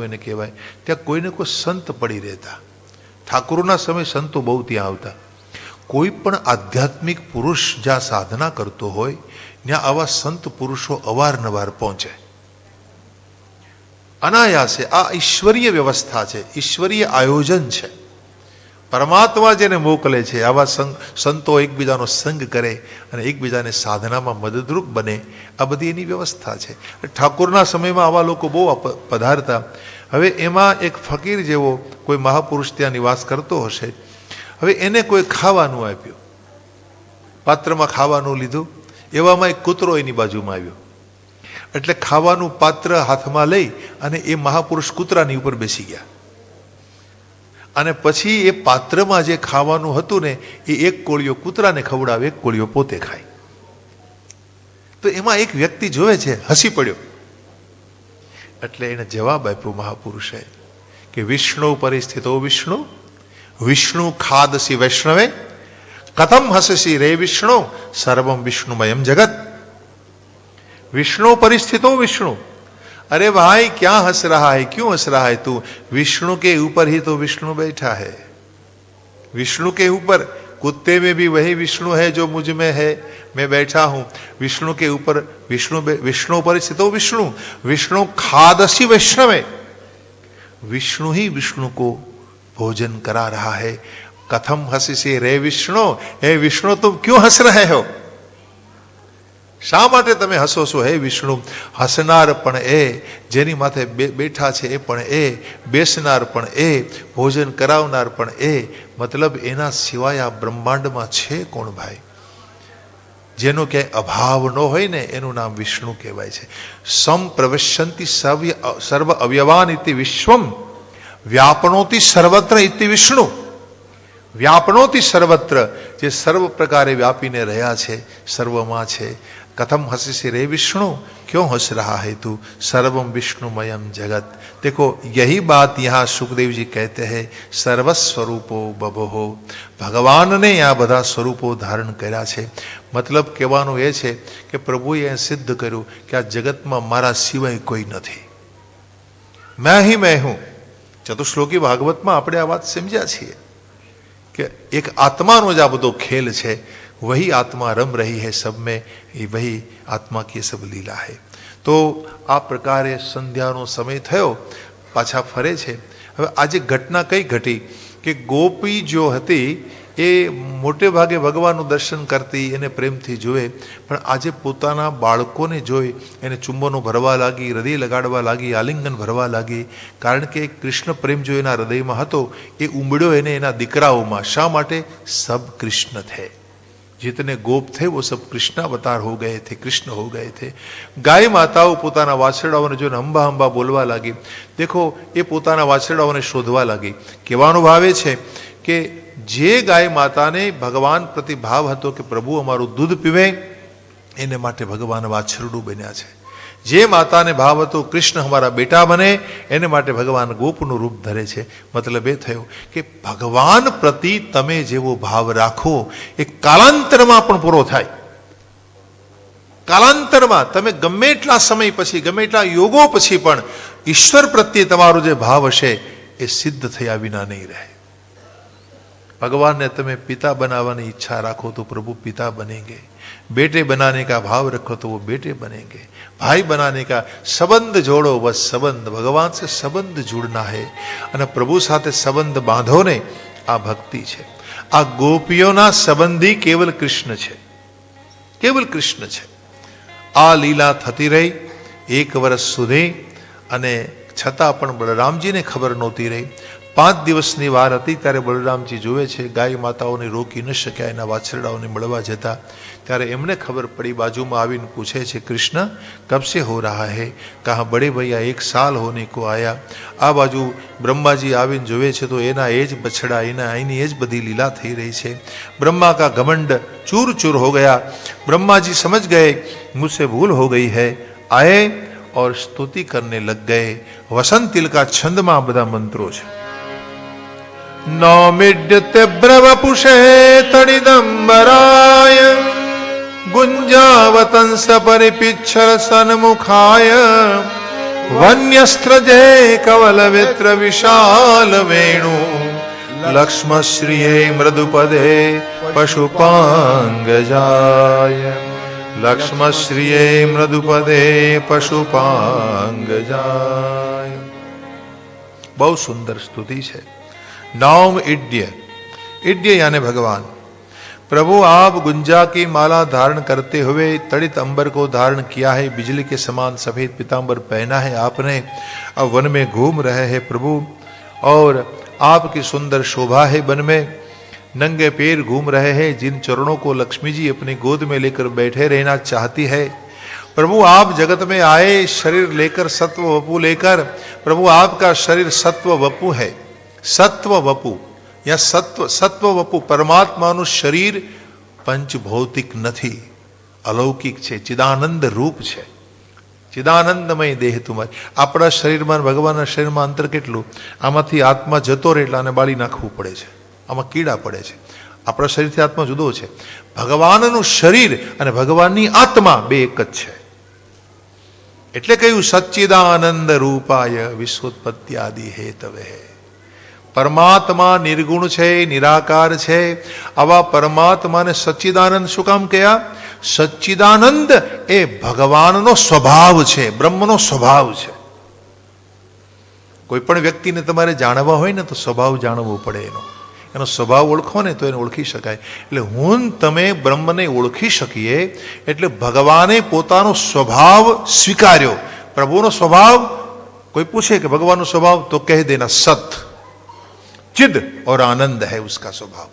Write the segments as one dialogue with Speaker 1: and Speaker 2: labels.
Speaker 1: એને કહેવાય. ત્યાં કોઈને કોઈ સંત પડી રહેતા. ઠાકોરના સમય સંતો બહુ ત્યાં આવતા. કોઈ પણ આધ્યાત્મિક પુરુષ જ્યાં સાધના કરતો હોય ત્યાં આવા સંત પુરુષો અવારનવાર પહોંચે. અનાયાસે આ ઈશ્વરીય વ્યવસ્થા છે, ઈશ્વરીય આયોજન છે. પરમાત્મા જેને મોકલે છે આવા સંતો એકબીજાનો સંગ કરે અને એકબીજાને સાધનામાં મદદરૂપ બને. આ બધી એની વ્યવસ્થા છે. ઠાકોરના સમયમાં આવા લોકો બહુ પધારતા. હવે એમાં એક ફકીર જેવો કોઈ મહાપુરુષ ત્યાં નિવાસ કરતો હશે. હવે એને કોઈ ખાવાનું આપ્યું, પાત્રમાં ખાવાનું લીધું. એવામાં એક કૂતરો એની બાજુમાં આવ્યો. એટલે ખાવાનું પાત્ર હાથમાં લઈ અને એ મહાપુરુષ કૂતરાની ઉપર બેસી ગયા. અને પછી એ પાત્રમાં જે ખાવાનું હતું ને એ એક કોળિયો કૂતરાને ખવડાવે, એક કોળિયો પોતે ખાય. તો એમાં એક વ્યક્તિ જોવે છે, હસી પડ્યો. એટલે એને જવાબ આપ્યો મહાપુરુષે કે વિષ્ણુ પરિસ્થિતો વિષ્ણુ, વિષ્ણુ ખાદસી વૈષ્ણવે, કથમ હસસી રે વિષ્ણુ, સર્વમ વિષ્ણુમયમ જગત. विष्णु परिस्थितो विष्णु, अरे भाई क्या हंस रहा है, क्यों हंस रहा है तू? विष्णु के ऊपर ही तो विष्णु बैठा है. विष्णु के ऊपर, कुत्ते में भी वही विष्णु है जो मुझ में है, मैं बैठा हूं. विष्णु के ऊपर विष्णु परिस्थितो विष्णु, विष्णु खादसी वैष्णवे, विष्णु ही विष्णु को भोजन करा रहा है. कथम हंसी रे विष्णु, हे विष्णु तुम क्यों हंस रहे हो? શા માટે તમે હસો છો હે વિષ્ણુ? હસનાર પણ એ, જેની માથે બેઠા છે એ પણ એ, બેસનાર પણ એ, ભોજન કરાવનાર પણ એ. મતલબ એના સિવાય આ બ્રહ્માંડમાં છે કોણ ભાઈ? જેનો ક્યાંય અભાવ ન હોય ને એનું નામ વિષ્ણુ કહેવાય છે. સંપ્રવેશંતિ સર્વ અવ્યવાન ઇતિ વિશ્વમ, વ્યાપનોતિ સર્વત્ર ઇતિ વિષ્ણુ. વ્યાપનોતિ સર્વત્ર, જે સર્વ પ્રકારે વ્યાપીને રહ્યા છે, સર્વમાં છે. कथम हंसी रे विष्णु, क्यों हंस रहा है तू? सर्वम विष्णुमयम जगत. देखो यही बात यहाँ सुखदेव जी कहते हैं, सर्वस्वरूपो बभो. भगवान ने यहाँ બધા સ્વરૂપો ધારણ કર્યા છે. મતલબ કહેવાનું એ છે કે પ્રભુએ સિદ્ધ કર્યું કે આ જગતમાં મારા સિવાય કોઈ નથી. मैं हूं. ચતુશ્લોકી ભાગવતમાં આપણે આ વાત સમજ્યા છીએ કે એક આત્માનો જ આ બધો ખેલ છે. वही आत्मा रम रही है सब में, वही आत्मा की सब लीला है. तो आ प्रकारे संध्यानो समय थयो, पाछा फरे छे. હવે આજે ઘટના કઈ ઘટી કે ગોપી જો હતી એ મોટે ભાગે ભગવાનનું દર્શન કરતી, એને પ્રેમથી જોવે, પણ આજે પોતાના બાળકોને જોઈ એને ચુંબનો ભરવા લાગી, હૃદય લગાડવા લાગી, આલિંગન ભરવા લાગી. કારણ કે કૃષ્ણ પ્રેમ જો એના હૃદયમાં હતો એ ઉમડ્યો એને એના દીકરાઓમાં. શા માટે? સબ કૃષ્ણ થે. जितने गोप थे वो सब कृष्णावतार हो गए थे, कृष्ण हो गए थे. गाय माताओं પોતાના વાછરડાઓને જોઈને હંબા હંબા બોલવા લાગી. દેખો એ પોતાના વાછરડાઓને શોધવા લાગી. કહેવાનો ભાવ એ છે કે જે ગાય માતાને ભગવાન પ્રતિ ભાવ હતો કે પ્રભુ અમારું દૂધ પીવે, એને માટે ભગવાન વાછરડું બન્યા છે. જે માતાને ભાવ હતો કૃષ્ણ અમારા બેટા બને, એને માટે ભગવાન ગોપનું રૂપ ધરે છે. મતલબ એ થયો કે ભગવાન પ્રતિ તમે જેવો ભાવ રાખો એ કાલાંતરમાં પણ પૂરો થાય. કાલાંતરમાં તમે ગમે એટલા સમય પછી, ગમે એટલા યોગો પછી પણ ઈશ્વર પ્રત્યે તમારો જે ભાવ હશે એ સિદ્ધ થયા વિના નહીં રહે. भगवान ने तुम्हें पिता बनाने इच्छा रखो तो प्रभु पिता बनेंगे. बेटे बनाने का भाव रखो तो वो बेटे बनेंगे. भाई बनाने का संबंध जोड़ो, बस संबंध भगवान से संबंध जुड़ना है અને પ્રભુ સાથે સંબંધ બાંધો ને, આ ભક્તિ છે. આ ગોપીઓના સંબંધી કેવલ કૃષ્ણ છે, કેવલ કૃષ્ણ છે. આ લીલા થતી રહી 1 વર્ષ સુધી અને છતાં પણ બલરામજીને ખબર નહોતી રહી. 5 દિવસની વાર હતી ત્યારે બલરામજી જોવે છે ગાય માતાઓને રોકી ન શક્યા એના વાછરડાઓને મળવા જતા. ત્યારે એમને ખબર પડી, બાજુમાં આવીને પૂછે છે કૃષ્ણ કબ से हो रहा है? कहा बड़े भैया 1 साल होने को आया. આ બાજુ બ્રહ્માજી આવીને જોવે છે તો એના એ જ બછડા, એના એની એ જ બધી લીલા થઈ રહી છે. ब्रह्मा का घमंड चूर चूर हो गया. ब्रह्मा जी समझ गए मुझसे भूल हो गई है. आए और स्तुति करने लग गए. वसंत तिल का छंद में બધા મંત્રો છે. नौमिड्यते ब्रवपुषे तडिदंबराय, गुंजावतंस परिपिच्छर सन्मुखाय, वन्यस्त्रजे कवलवित्र विशाल वेणु लक्ष्मश्रिये मृदुपदे पशुपांगजाय लक्ष्मश्रिये मृदुपदे पशुपांगजाय। बहुत सुंदर स्तुति है। नौम इड्य, इड्य यानी भगवान। प्रभु आप गुंजा की माला धारण करते हुए तड़ित अंबर को धारण किया है, बिजली के समान सफेद पीतांबर पहना है आपने, अब वन में घूम रहे हैं प्रभु, और आपकी सुंदर शोभा है वन में, नंगे पैर घूम रहे हैं। जिन चरणों को लक्ष्मी जी अपनी गोद में लेकर बैठे रहना चाहती है, प्रभु आप जगत में आए शरीर लेकर, सत्व वपु लेकर। प्रभु आपका शरीर सत्व वपु है, सत्व वपु या सत्व वपु। परमात्माનું શરીર પંચભૌતિક નથી, અલૌકિક છે, ચિદાનંદ રૂપ છે, ચિદાનંદમય દેહ તમારી। આપણા શરીરમાં ભગવાનના શરીરમાં અંતર કેટલું? આમાંથી આત્મા જતો રહે એટલે આને બાળી નાખવું પડે છે, આમાં કીડા પડે છે। આપણા શરીરથી આત્મા જુદો છે। ભગવાનનું શરીર અને ભગવાનની આત્મા બે એક જ છે। એટલે કહ્યું સચ્ચિદાનંદ રૂપાય વિશ્વોત્પત્તિ આદિ હેતવે। પરમાત્મા નિર્ગુણ છે, નિરાકાર છે। આવા પરમાત્માને સચ્ચિદાનંદ શું કામ કહ્યા? સચ્ચિદાનંદ એ ભગવાનનો સ્વભાવ છે, બ્રહ્મનો સ્વભાવ છે। કોઈ પણ વ્યક્તિને તમારે જાણવા હોય ને તો સ્વભાવ જાણવો પડે, એનો સ્વભાવ ઓળખો ને તો એને ઓળખી શકાય। એટલે હું તમે બ્રહ્મને ઓળખી શકીએ એટલે ભગવાને પોતાનો સ્વભાવ સ્વીકાર્યો। પ્રભુનો સ્વભાવ, કોઈ પૂછે કે ભગવાનનો સ્વભાવ, તો કહ દેના સત चिद और आनंद है उसका स्वभाव।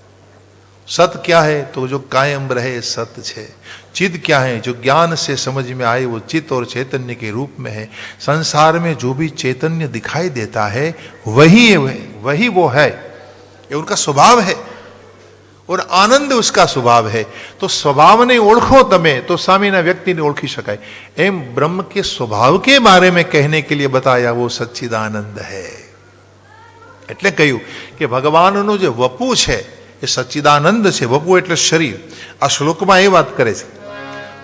Speaker 1: सत क्या है? तो जो कायम रहे सत है। चिद क्या है? जो ज्ञान से समझ में आए वो चित और चैतन्य के रूप में है। संसार में जो भी चैतन्य दिखाई देता है वही वो है, ये उनका स्वभाव है और आनंद उसका स्वभाव है। तो स्वभाव ने ओळखो तमे तो सामेना व्यक्ति ने ओळखी शकाय। एम ब्रह्म के स्वभाव के बारे में कहने के लिए बताया वो सच्चिदानंद है। એટલે કહ્યું કે ભગવાનનો જે વપુ છે એ સચ્ચિદાનંદ છે। વપુ એટલે શરીર। આ શ્લોકમાં એ વાત કરે છે,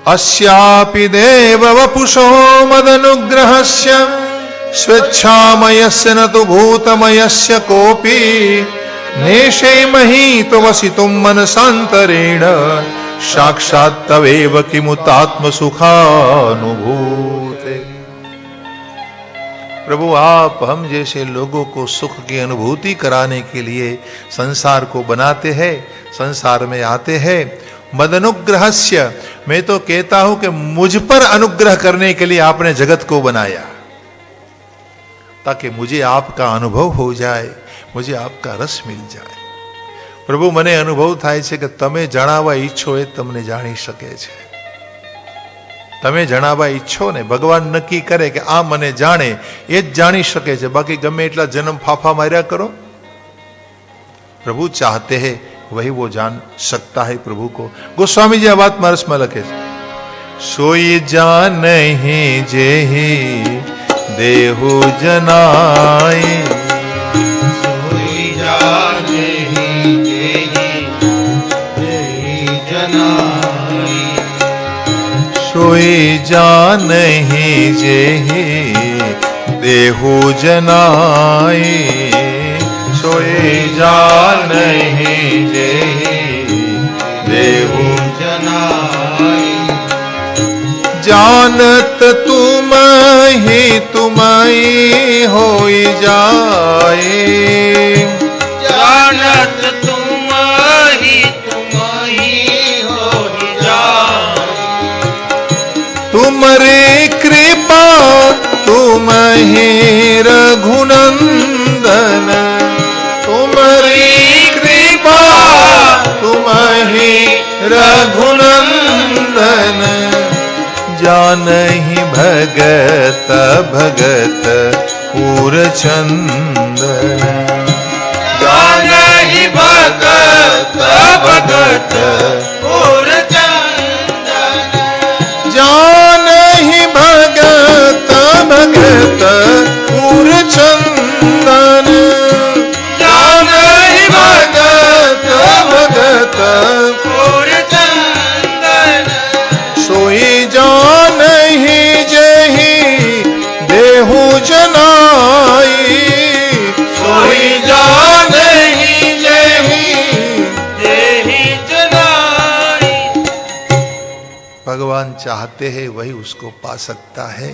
Speaker 1: अस्यापि देव वपुषो मदनुग्रहस्य स्वेच्छामयस्य न तु भूतमयस्य कोऽपि नेषेमहि त्वमसितुं मनसान्तरेण साक्षात् तवेव किमुतात्मसुखानुभूते। प्रभु आप हम जैसे लोगों को सुख की अनुभूति कराने के लिए संसार को बनाते हैं, संसार में आते हैं। मदनुग्रहस्य, मैं तो कहता हूं कि मुझ पर अनुग्रह करने के लिए आपने जगत को बनाया, ताकि मुझे आपका अनुभव हो जाए, मुझे आपका रस मिल जाए। प्रभु मने अनुभव थाय छे कि तमे जणावा ઈચ્છો એ તમને જાણી શકે છે। તમે જણાવવા ઈચ્છો ને, ભગવાન નક્કી કરે કે આ મને જાણે એ જ જાણી શકે છે, બાકી ગમે એટલા જન્મ ફાફા માર્યા કરો, प्रभु चाहते हैं वही वो जान सकता है प्रभु को। गोस्वामी जी आ बात मारस में लखे, सोई जान ही जेहि देहु जनाए,
Speaker 2: सोई जान ही जेहि देहु जनाए,
Speaker 1: सोई जान ही जेहि देहु जनाए, सोई जान ही जेहि देहु
Speaker 2: जनाए।
Speaker 1: जानत तुम ही होई जाए,
Speaker 2: जानत तुम ही होई जाए।
Speaker 1: तुमरे कृपा तुम ही रघुनंदन, तुमरी कृपा तुम ही रघुनंदन, जानहि भगत भगत पूर चंदन,
Speaker 2: जानहि भगत भगत पूर चंदन,
Speaker 1: जानहि भगत भगत पूर चंदन,
Speaker 2: जानहि
Speaker 1: भगत भगत
Speaker 2: पूर चंदन।
Speaker 1: सोई जानहि जेहि देहु चाहते हैं वही उसको पा सकता है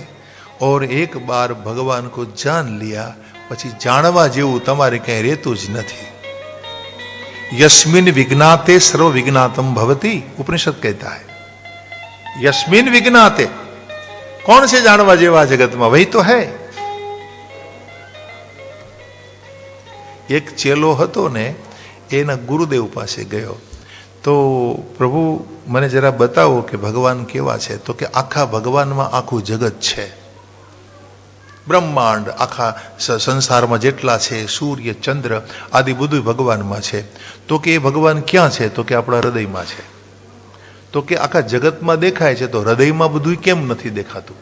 Speaker 1: और एक बार भगवान को जान लिया પછી જાણવા જેવું તમારે કઈ રહેતું જ નથી. यस्मिन विज्ञाते सर्व विज्ञातम भवति, उपनिषद कहता है. यस्मिन विज्ञाते, कौन से जानवा जेवा जगत में? वही तो है. एक चेलो હતો ને એના ગુરુદેવ પાસે ગયો તો પ્રભુ મને જરા બતાવો કે ભગવાન કેવા છે. તો કે આખા ભગવાનમાં આખું જગત છે, બ્રહ્માંડ આખા સંસારમાં જેટલા છે, સૂર્ય ચંદ્ર આદિ બધું ભગવાનમાં છે. તો કે એ ભગવાન ક્યાં છે? તો કે આપણા હૃદયમાં છે. તો કે આખા જગતમાં દેખાય છે તો હૃદયમાં બધું કેમ નથી દેખાતું?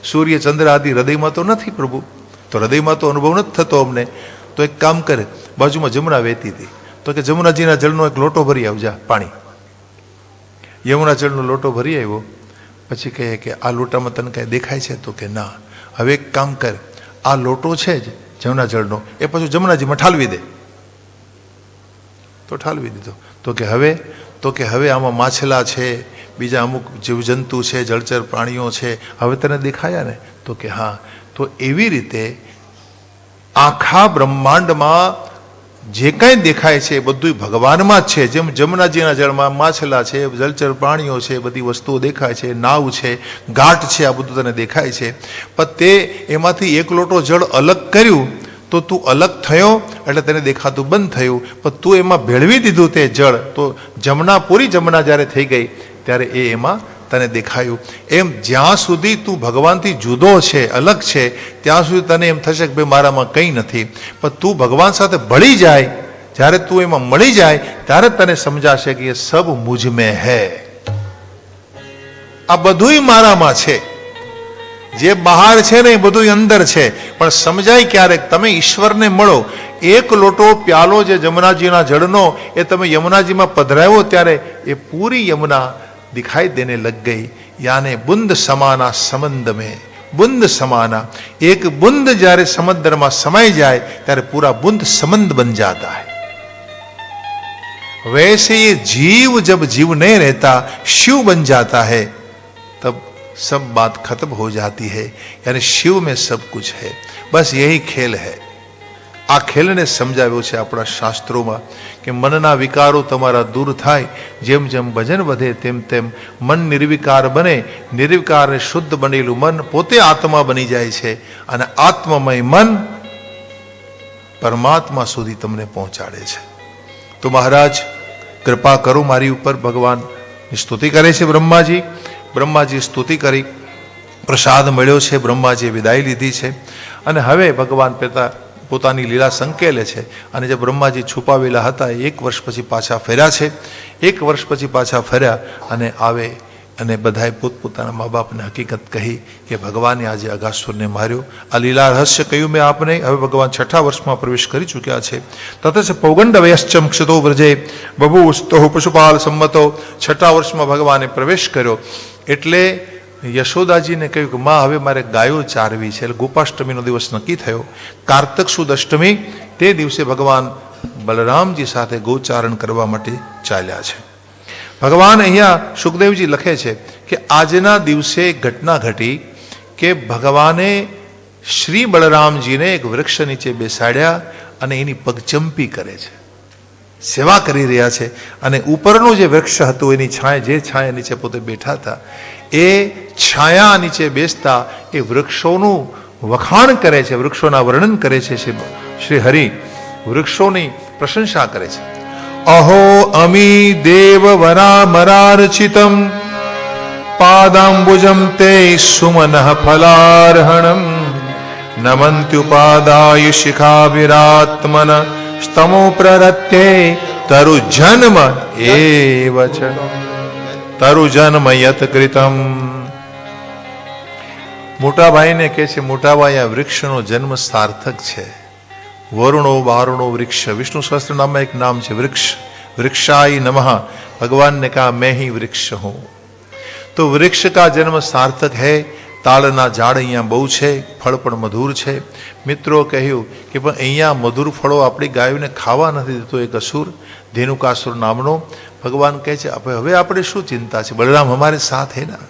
Speaker 1: સૂર્ય ચંદ્ર આદિ હૃદયમાં તો નથી પ્રભુ, તો હૃદયમાં તો અનુભવ નથી થતો અમને. તો એક કામ કરે, બાજુમાં જમુના વહેતી હતી, તો કે જમુનાજીના જળનો એક લોટો ભરી આવજા પાણી. યમુના જળનો લોટો ભરી આવ્યો, પછી કહે કે આ લોટામાં તને કાંઈ દેખાય છે? તો કે ના. હવે એક કામ કર, આ લોટો છે જ જમુના જળનો, એ પાછું જમુનાજીમાં ઠાલવી દે. તો ઠાલવી દીધો. તો કે હવે આમાં માછલા છે, બીજા અમુક જીવજંતુ છે, જળચર પ્રાણીઓ છે, હવે તને દેખાયા ને? તો કે હા. તો એવી રીતે આખા બ્રહ્માંડમાં જે કંઈ દેખાય છે એ બધું ભગવાનમાં જ છે. જેમ જમુનાજીના જળમાં માછલા છે, જળચર પ્રાણીઓ છે, બધી વસ્તુઓ દેખાય છે, નાવ છે, ઘાટ છે, આ બધું તને દેખાય છે. પણ તે એમાંથી એક લોટો જળ અલગ કર્યું તો તું અલગ થયો એટલે તેને દેખાતું બંધ થયું. પણ તું એમાં ભેળવી દીધું તે જળ, તો જમના પૂરી જમના જ્યારે થઈ ગઈ ત્યારે એ એમાં તને દેખાયું. એમ જ્યાં સુધી તું ભગવાનથી જુદો છે, અલગ છે, ત્યાં સુધી તને એમ થશે કે ભાઈ મારામાં કંઈ નથી. પણ તું ભગવાન સાથે ભળી જાય, જ્યારે તું એમાં મળી જાય ત્યારે તને સમજાશે કે એ સબ મુझ में है, આ બધુંય મારામાં છે. જે બહાર છે ને એ બધું અંદર છે. પણ સમજાય ક્યારેક તમે ઈશ્વરને મળો. એક લોટો પ્યાલો જે જમુનાજીના જળનો એ તમે યમુનાજીમાં પધરાવ્યો ત્યારે એ પૂરી યમુના दिखाई देने लग गई. यानी बूंद समाना समंद में, बूंद समाना, एक बूंद जारे समुद्र में समाई जाए त्यारे पूरा बूंद समंद बन जाता है. वैसे ये जीव जब जीव नहीं रहता, शिव बन जाता है, तब सब बात खत्म हो जाती है. यानी शिव में सब कुछ है. बस यही खेल है. આ ખેલને સમજાવ્યો છે આપણા શાસ્ત્રોમાં કે મનના વિકારો તમારા દૂર થાય, જેમ જેમ ભજન વધે તેમ તેમ મન નિર્વિકાર બને. નિર્વિકારને શુદ્ધ બનેલું મન પોતે આત્મા બની જાય છે અને આત્મમય મન પરમાત્મા સુધી તમને પહોંચાડે છે. તો મહારાજ કૃપા કરો મારી ઉપર. ભગવાનની સ્તુતિ કરે છે બ્રહ્માજી. બ્રહ્માજી સ્તુતિ કરી, પ્રસાદ મળ્યો છે, બ્રહ્માજીએ વિદાય લીધી છે અને હવે ભગવાન પિતા પોતાની લીલા સંકેલે છે. અને જે બ્રહ્માજી છુપાવેલા હતા એ 1 વર્ષ પછી પાછા ફર્યા છે. 1 વર્ષ પછી પાછા ફર્યા અને આવે અને બધાએ પોતપોતાના મા બાપને હકીકત કહી કે ભગવાને આજે અઘાસુરને માર્યો. આ લીલા રહસ્ય કહ્યું મેં આપને. હવે ભગવાન 6ઠા વર્ષમાં પ્રવેશ કરી ચૂક્યા છે. તતસ પૌગંડ વયશ્ચમ ક્ષતો વ્રજે બભૂસ્તો પશુપાલ સંમતો. 6ઠા વર્ષમાં ભગવાને પ્રવેશ કર્યો. એટલે યશોદાજીને કહ્યું કે માં હવે મારે ગાયો ચારવી છે. એટલે ગોપાષ્ટમીનો દિવસ નક્કી થયો. કાર્તક સુદ અષ્ટમી તે દિવસે ભગવાન બલરામજી સાથે ગૌચારણ કરવા માટે ચાલ્યા છે. ભગવાન અહીંયા સુખદેવજી લખે છે કે આજના દિવસે ઘટના ઘટી કે ભગવાને શ્રી બલરામજીને એક વૃક્ષ નીચે બેસાડ્યા અને એની પગચંપી કરે છે, સેવા કરી રહ્યા છે. અને ઉપરનું જે વૃક્ષ હતું એની છાયા, જે છાયા નીચે પોતે બેઠા હતા, એ છાયા નીચે બેસતા એ વૃક્ષોનું વખાણ કરે છે, વૃક્ષોના વર્ણન કરે છે શ્રી હરિ. વૃક્ષોની પ્રશંસા કરે છે. અહો અમી દેવ વરામરાર્ચિતમ પાદાંબુજમ તે સુમન ફલાર્હણમ નમંત્યુપાદાય શિખાભિરાત્મન સ્તમો પ્રરત્યે તરુ જન્મ એવ ચ તરુ જન્મ યત કૃતમ. મોટા ભાઈને કહે છે, મોટા ભાઈ આ વૃક્ષનો જન્મ સાર્થક છે. વરુણો વારુણો વૃક્ષ, વિષ્ણુ સહસ્ત્ર નામમાં એક નામ છે વૃક્ષ. વૃક્ષાય નમઃ. ભગવાન ने कहा मैं ही वृक्ष हूं. तो वृक्ष का जन्म सार्थक है. તાળના ઝાડ અહીંયા બહુ છે, ફળ પણ મધુર છે. મિત્રો કહ્યું કે પણ અહીંયા મધુર ફળો આપણી ગાયોને ખાવા નથી દેતો એક અસુર, ધેનુકાસુર નામનો. ભગવાન કહે છે હવે આપણે શું ચિંતા છે, બલરામ હમારે સાથ હે ના.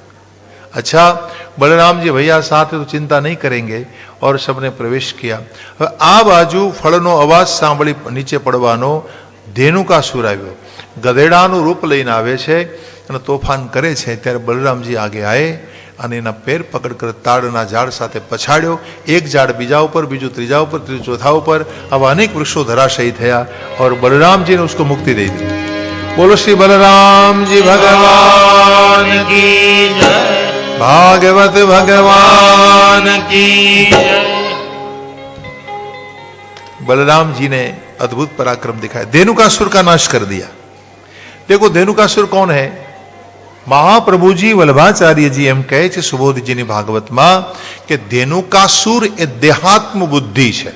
Speaker 1: अच्छा, बलराम जी भैया साथ है तो चिंता नहीं करेंगे और सबने प्रवेश किया। હવે આ બાજુ ફળનો અવાજ સાંભળી નીચે પડવાનો ધેનુકાસુર આવ્યો, ગધેડાનું રૂપ લઈને આવે છે અને તોફાન કરે છે। ત્યારે બલરામજી આગે આए અને એના પેર પકડ કર તાડના ઝાડ સાથે પછાડ્યો। એક ઝાડ બીજા ઉપર, બીજું ત્રીજા ઉપર, ત્રીજું ચોથા ઉપર, આવા અનેક વૃક્ષો ધરાશયી થયા और बलरामजी ने उसको मुक्ति दे दी। बोलो श्री बलराम जी भगवान
Speaker 2: की जय,
Speaker 1: भागवत भगवान
Speaker 2: की जय।
Speaker 1: बलराम जी ने अद्भुत पराक्रम दिखाया, धेनुकासुर का नाश कर दिया। देखो धेनुकासुर कौन है? महाप्रभु जी वल्लभाचार्य जी एम कहे छे सुबोधजी ની ભાગવતમાં કે धेनुकासुर એ દેહાત્મ બુદ્ધિ છે।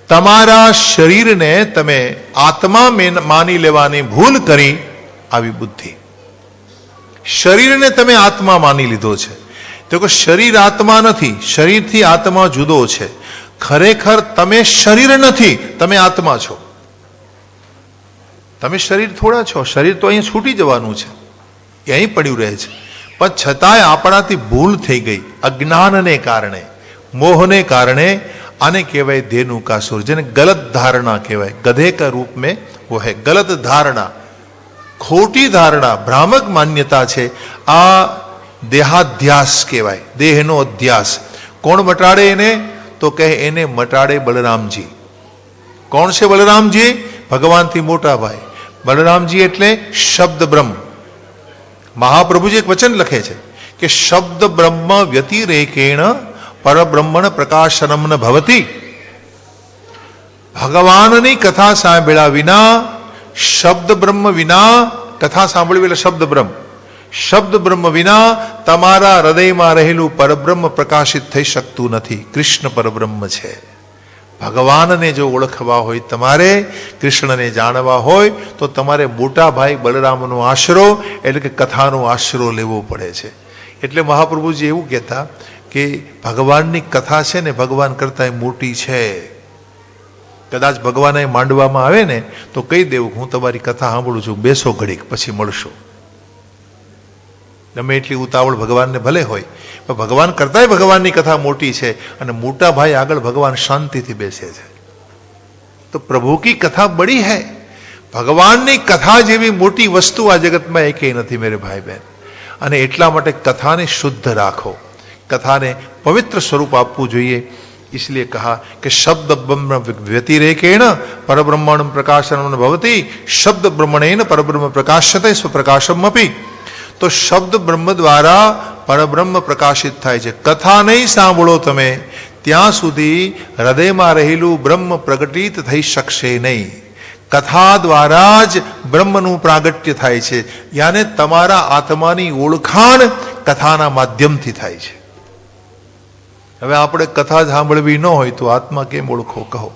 Speaker 1: તમારા શરીરને તમે આત્મા માની લેવાની ભૂલ કરી, આવી બુદ્ધિ। શરીરને તમે આત્મા માની લીધો છે। देखो शरीर आत्मा નથી, શરીરથી આત્મા જુદો છે। ખરેખર તમે શરીર નથી, તમે આત્મા છો। તમે શરીર થોડા છો, શરીર તો અહીં છૂટી જવાનું છે, એ અહીં પડ્યું રહે છે। પણ છતાંય આપણાથી ભૂલ થઈ ગઈ, અજ્ઞાનને કારણે, મોહને કારણે। आने कहवाय धेनुकासुर, जिन्हें गलत धारणा कहवाय। गधे का रूप में वो है गलत धारणा, खोटी धारणा, भ्रामक मान्यता छे। आ देहाध्यास कहवाय, देहनो अध्यास। कौन मटाड़े एने? तो कहे एने मटाड़े बलराम जी। कौन से बलराम जी? भगवान थी मोटा भाई बलराम जी एटले शब्द ब्रह्म। महाप्रभु जी एक वचन लखे छे कि शब्द ब्रह्म व्यतिरेकेण परब्रह्मण प्रकाशनम न भवति। भगवाननी कथा सांभळ्या विना, शब्द ब्रह्म विना, कथा सांभळवी એટલે शब्द ब्रह्म, शब्द ब्रह्म विना તમારા હૃદયમાં રહેલું પરબ્રહ્મ પ્રકાશિત થઈ શકતું નથી। કૃષ્ણ પરબ્રહ્મ છે। ભગવાનને જો ઓળખવા હોય, તમારે કૃષ્ણને જાણવા હોય તો તમારે મોટા ભાઈ બલરામનો આશરો એટલે કે કથાનો આશરો લેવો પડે છે। એટલે મહાપ્રભુજી એવું કહેતા કે ભગવાનની કથા છે ને ભગવાન કરતા મોટી છે। કદાચ ભગવાને માંડવામાં આવે ને તો કહી દેવું, હું તમારી કથા સાંભળું છું, બેસો ઘડીક પછી મળશો। ગમે એટલી ઉતાવળ ભગવાનને ભલે હોય, પણ ભગવાન કરતાંય ભગવાનની કથા મોટી છે અને મોટા ભાઈ આગળ ભગવાન શાંતિથી બેસે છે। તો પ્રભુ કી કથા બડી હૈ। ભગવાનની કથા જેવી મોટી વસ્તુ આ જગતમાં એકેય નથી મેરે ભાઈ બહેન। અને એટલા માટે કથાને શુદ્ધ રાખો, कथा ने पवित्र स्वरूप आपको જોઈએ। इसलिए कहा कि शब्द ब्रह्म व्यतिरेकेण परब्रह्मण प्रकाशनम भवति, शब्द ब्रह्मणेन परब्रह्म प्रकाश्यते स्वप्रकाशमपि। तो शब्द ब्रह्म द्वारा परब्रह्म प्रकाशित थाय छे। कथा नहीं सांभळो तमे ત્યાં સુધી હૃદયમાં રહેલું બ્રહ્મ પ્રગટિત થઈ શકશે નહીં। કથા દ્વારા જ બ્રહ્મનું પ્રાગટ્ય થાય છે, યાને તમારા આત્માની ઓળખાણ કથાના માધ્યમથી થાય છે। હવે આપણે કથા સાંભળવી ન હોય તો આત્મા કેમ ઓળખો? કહો,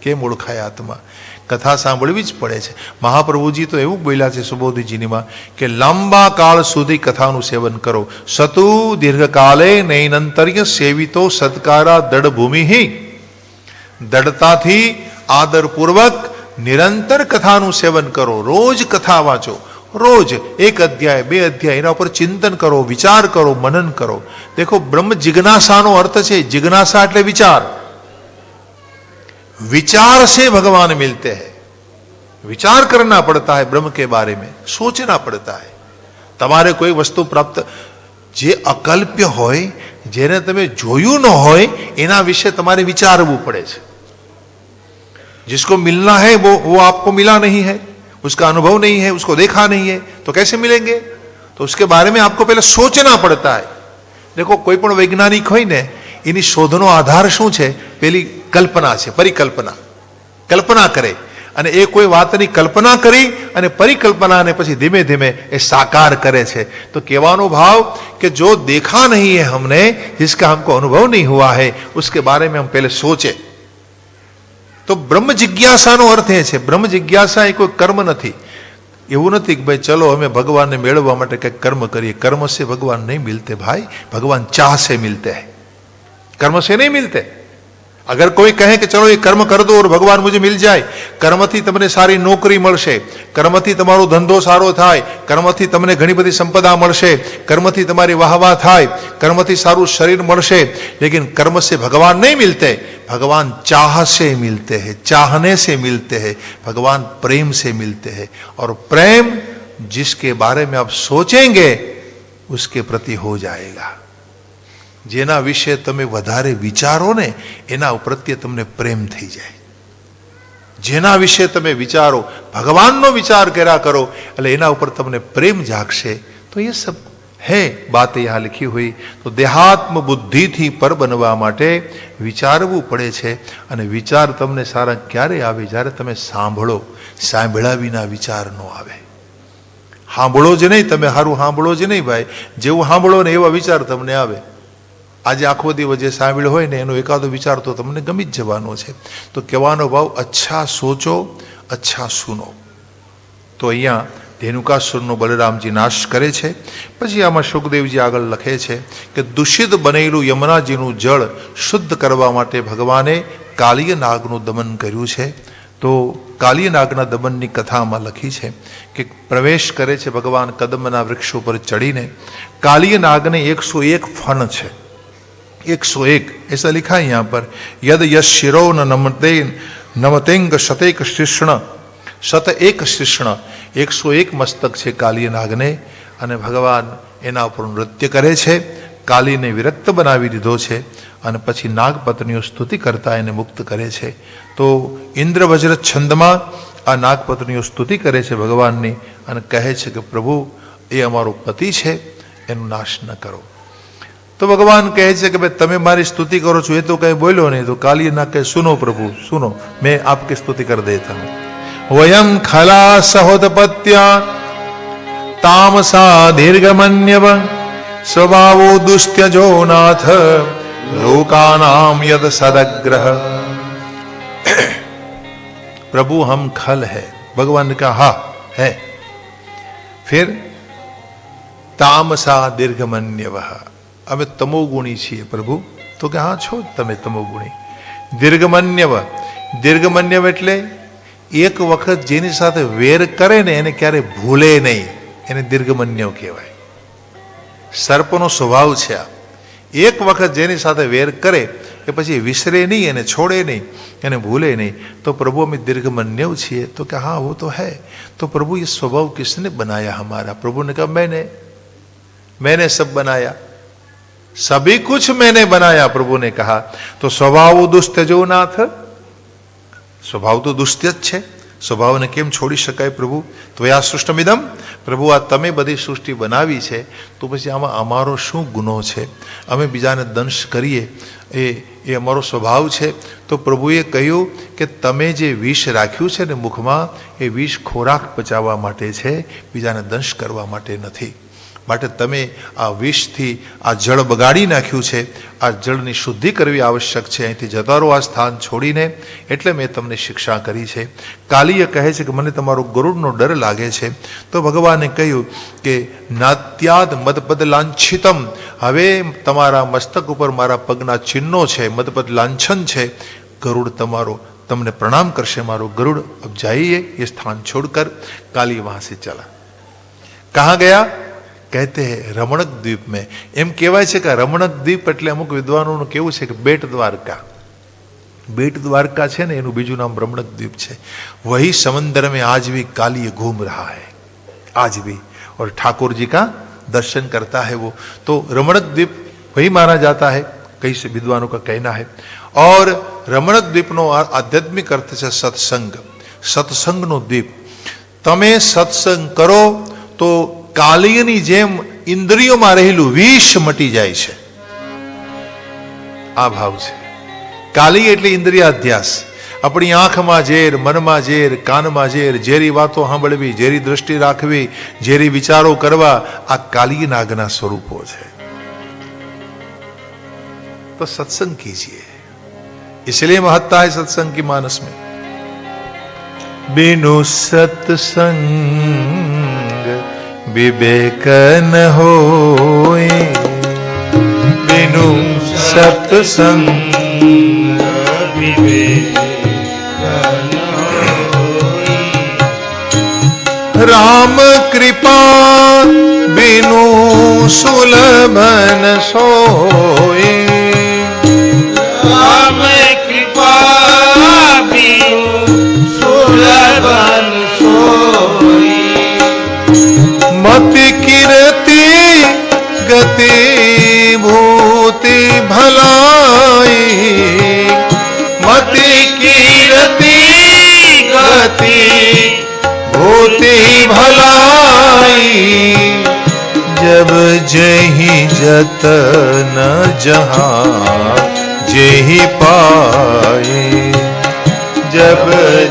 Speaker 1: કેમ ઓળખાય આત્મા? કથા સાંભળવી જ પડે છે। મહાપ્રભુજી તો એવું બોલ્યા છે સુબોધજીનીમાં કે લાંબા કાળ સુધી કથાનું સેવન કરો। સતુ દીર્ઘકાલે નૈનંતર્ય સેવિતો સત્કારા દૃઢ ભૂમિ। દૃઢતાથી આદરપૂર્વક નિરંતર કથાનું સેવન કરો। રોજ કથા વાંચો, रोज एक अध्याय, 2 अध्याय एना पर चिंतन करो, विचार करो, मनन करो। देखो ब्रह्म जिज्ञासा नो अर्थ है, जिज्ञासा એટલે विचार। विचार से भगवान मिलते हैं। विचार करना पड़ता है ब्रह्म के बारे में, सोचना पड़ता है। તમારે કોઈ વસ્તુ પ્રાપ્ત જે અકલ્પ્ય હોય, જેને તમે જોયું ન હોય, એના વિશે તમારે વિચારવું પડે છે। जिसको मिलना है वो आपको मिला नहीं है, उसका अनुभव नहीं है, उसको देखा नहीं है, तो कैसे मिलेंगे? तो उसके बारे में आपको पहले सोचना पड़ता है। देखो कोई पण वैज्ञानिक होय ने एनी शोधनो आधार शुं छे? पहली कल्पना छे, परिकल्पना। कल्पना करे અને એ કોઈ વાતની કલ્પના કરી અને પરિકલ્પનાને પછી ધીમે ધીમે એ સાકાર કરે છે। તો કહેવાનો ભાવ કે જો देखा नहीं है हमने, जिसका हमको अनुभव नहीं हुआ है, उसके बारे में हम पहले सोचे। तो ब्रह्म जिज्ञासाનો અર્થ એ છે, ब्रह्म जिज्ञासा એ કોઈ કર્મ નથી। એવું નથી કે ભાઈ ચલો અમે ભગવાનને મેળવવા માટે કંઈક કર્મ કરીએ। કર્મ से भगवान नहीं मिलते भाई, भगवान चाह से मिलते हैं, कर्म से नहीं मिलते। अगर कोई कहे कि चलो ये कर्म कर दो और भगवान मुझे मिल जाए, कर्मथी તમને સારી નોકરી મળશે, કર્મથી તમારો ધંધો સારો થાય, કર્મથી તમને ઘણી બધી સંપદા મળશે, કર્મથી તમારી વાહવા થાય, કર્મથી સારું શરીર મળશે, लेकिन कर्म से भगवान नहीं मिलते, भगवान चाह से मिलते हैं, चाहने से मिलते हैं, भगवान प्रेम से मिलते हैं। और प्रेम जिसके बारे में आप सोचेंगे उसके प्रति हो जाएगा। જેના વિશે તમે વધારે વિચારો ને એના પ્રત્યે તમને પ્રેમ થઈ જાય। જેના વિશે તમે વિચારો, ભગવાનનો વિચાર કર્યા કરો એટલે એના ઉપર તમને પ્રેમ જાગશે। તો એ સબ હે બાત यहाँ लिखी हुई। तो દેહાત્મ બુદ્ધિથી પર બનવા માટે વિચારવું પડે છે। અને વિચાર તમને સારા ક્યારે આવે? જ્યારે તમે સાંભળો, સાંભળ્યા વિના વિચાર ન આવે। સાંભળો જ નહીં, તમે સારું સાંભળો જ નહીં ભાઈ, જેવું સાંભળો ને એવા વિચાર તમને આવે। આજે આખો દિવસ જે સાંભળ્યો હોય ને એનો એકાદો વિચાર તો તમને ગમી જ જવાનો છે। તો કહેવાનો ભાવ અચ્છા સોચો, અચ્છા સુનો। તો અહીંયા ધેનુકાસુરનો બલરામજી નાશ કરે છે। પછી આમાં સુખદેવજી આગળ લખે છે કે દૂષિત બનેલું યમુનાજીનું જળ શુદ્ધ કરવા માટે ભગવાને કાલિય નાગનું દમન કર્યું છે। તો કાલિય નાગના દમનની કથામાં લખી છે કે પ્રવેશ કરે છે ભગવાન કદમના વૃક્ષ ઉપર ચડીને। કાલિય નાગને 101 ફણ છે, 101 ऐसा लिखा है यहाँ पर। यद यश शिरो न नमते नमतेंग शतेक शिष्ण, शत एक शिष्ण, 101 મસ્તક છે કાલિય નાગને। અને ભગવાન એના ઉપર નૃત્ય કરે છે, કાલીને વિરક્ત બનાવી દીધો છે અને પછી નાગપત્નીઓ સ્તુતિ કરતા એને મુક્ત કરે છે। તો ઇન્દ્ર વજ્ર છંદમાં આ નાગપત્નીઓ સ્તુતિ કરે છે ભગવાનની અને કહે છે કે પ્રભુ એ અમારો પતિ છે, એનો નાશ ન કરો। तो भगवान कहे कि भाई तमे मारी स्तुति करो छो, ये तो कहीं बोलो नहीं। तो काली ना कहे सुनो प्रभु सुनो, मैं आपकी स्तुति कर देता हूं। वयम खला सहोदपत्या तामसा दीर्घमन्यव स्वभावो दुष्ट्यजो नाथ लोकानाम यद सदग्रह। प्रभु हम खल है, भगवान ने कहा हाँ है। फिर तामसा दीर्घमन्यव, અમે તમોગુણી છીએ પ્રભુ। તો કે હા છો તમે તમોગુણી। દીર્ઘમન્યવ, દીર્ઘમન્યવ એટલે એક વખત જેની સાથે વેર કરે ને એને ક્યારે ભૂલે નહીં, એને દીર્ઘમન્યવ કહેવાય। સર્પનો સ્વભાવ છે આ, એક વખત જેની સાથે વેર કરે કે પછી વિસરે નહીં, એને છોડે નહીં, એને ભૂલે નહીં। તો પ્રભુ અમે દીર્ઘમન્યવ છીએ। તો કે हाँ वो तो है। तो प्रभु ये स्वभाव किसने बनाया हमारा? प्रभु ने कहा मैंने सब बनाया, सभी कुछ मैंने बनाया। प्रभु ने कहा तो स्वभाव दुस्त्यजो नाथ, स्वभाव तो दुस्त्य જ છે, સ્વભાવને કેમ છોડી શકાય પ્રભુ? તો આ સૃષ્ટિમિદમ, પ્રભુ આ તમે બધી સૃષ્ટિ બનાવી છે તો પછી આમાં અમારો શું ગુનો છે? અમે બીજાને દંશ કરીએ એ અમારો સ્વભાવ છે। તો પ્રભુએ કહ્યું કે તમે જે વિષ રાખ્યું છે ને મુખમાં, એ વિષ ખોરાક પચાવવા માટે છે, બીજાને દંશ કરવા માટે નથી। માટે તમે આ વિષથી આ જળ બગાડી નાખ્યું છે, આ જળની શુદ્ધિ કરવી આવશ્યક છે। અહીંથી જતા રહો આ સ્થાન છોડીને, એટલે મેં તમને શિક્ષા કરી છે। કાલીય કહે છે કે મને તમારો ગરુડનો ડર લાગે છે। તો ભગવાને કહ્યું કે નાત્યાદ મદપદ લાંછિતમ, હવે તમારા મસ્તક ઉપર મારા પગના ચિહ્નો છે, મદપદ લાંછન છે, ગરુડ તમારો તમને પ્રણામ કરશે મારો ગરુડ। अब जाइए ये स्थान छोड़कर। काली वहां से चला। कहाँ गया? कहते हैं रमणक द्वीप में। एम कहेवाय છે કે રમણક દ્વીપ એટલે અમુક વિદ્વાનોનું કેવું છે કે બેટ દ્વારકા, बेट द्वारका છે ને એનું બીજું નામ रमणक द्वीप છે। वही समंदर में आज भी काली घूम रहा है, आज भी, और ठाकुर जी का दर्शन करता है वो। तो रमणक द्वीप वही माना जाता है, कई से विद्वानों का कहना है। और रमणक द्वीप नो आध्यात्मिक अर्थ है सत्संग, सत्संग नो द्वीप। तमे सत्संग करो तो કાલીયની જેમ ઇન્દ્રિયોમાં રહેલું વિષ મટી જાય છે। આ ભાવ છે। કાલી એટલે ઇન્દ્રિયાધ્યાસ। આપણી આંખમાં ઝેર, મનમાં ઝેર, કાનમાં ઝેર, ઝેરી વાતો સાંભળવી, ઝેરી દ્રષ્ટિ રાખવી, ઝેરી વિચારો કરવા, આ કાલી નાગના સ્વરૂપો છે। तो सत्संग कीजिए, इसलिए महत्ता है सत्संग की मानस में। बिनु सत्संग विवेक न होए, बिनु सत्संग
Speaker 2: વિવેકન હોઈ.
Speaker 1: રામ કૃપા બિનુ સુલભન સોય.
Speaker 2: રામ કૃપા બિનુ સુલભન સોઈ.
Speaker 1: મતિ કીર્તિ ગતિ ભૂતિ ભલાઈ. મતિ કીર્તિ ગતિ भूति भलाई. जब जही जतन जहाँ जेहि पाए. जब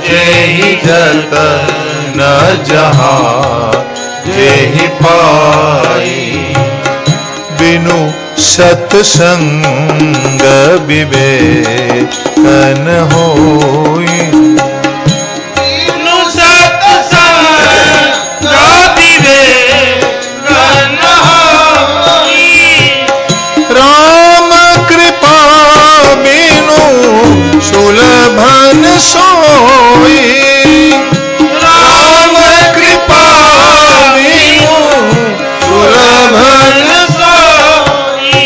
Speaker 1: जही जतन जहाँ जेहि पाए. बिनु सत्संग विवेकन होई. सुलभन सोई. राम कृपा बिनु सुलभन सोई.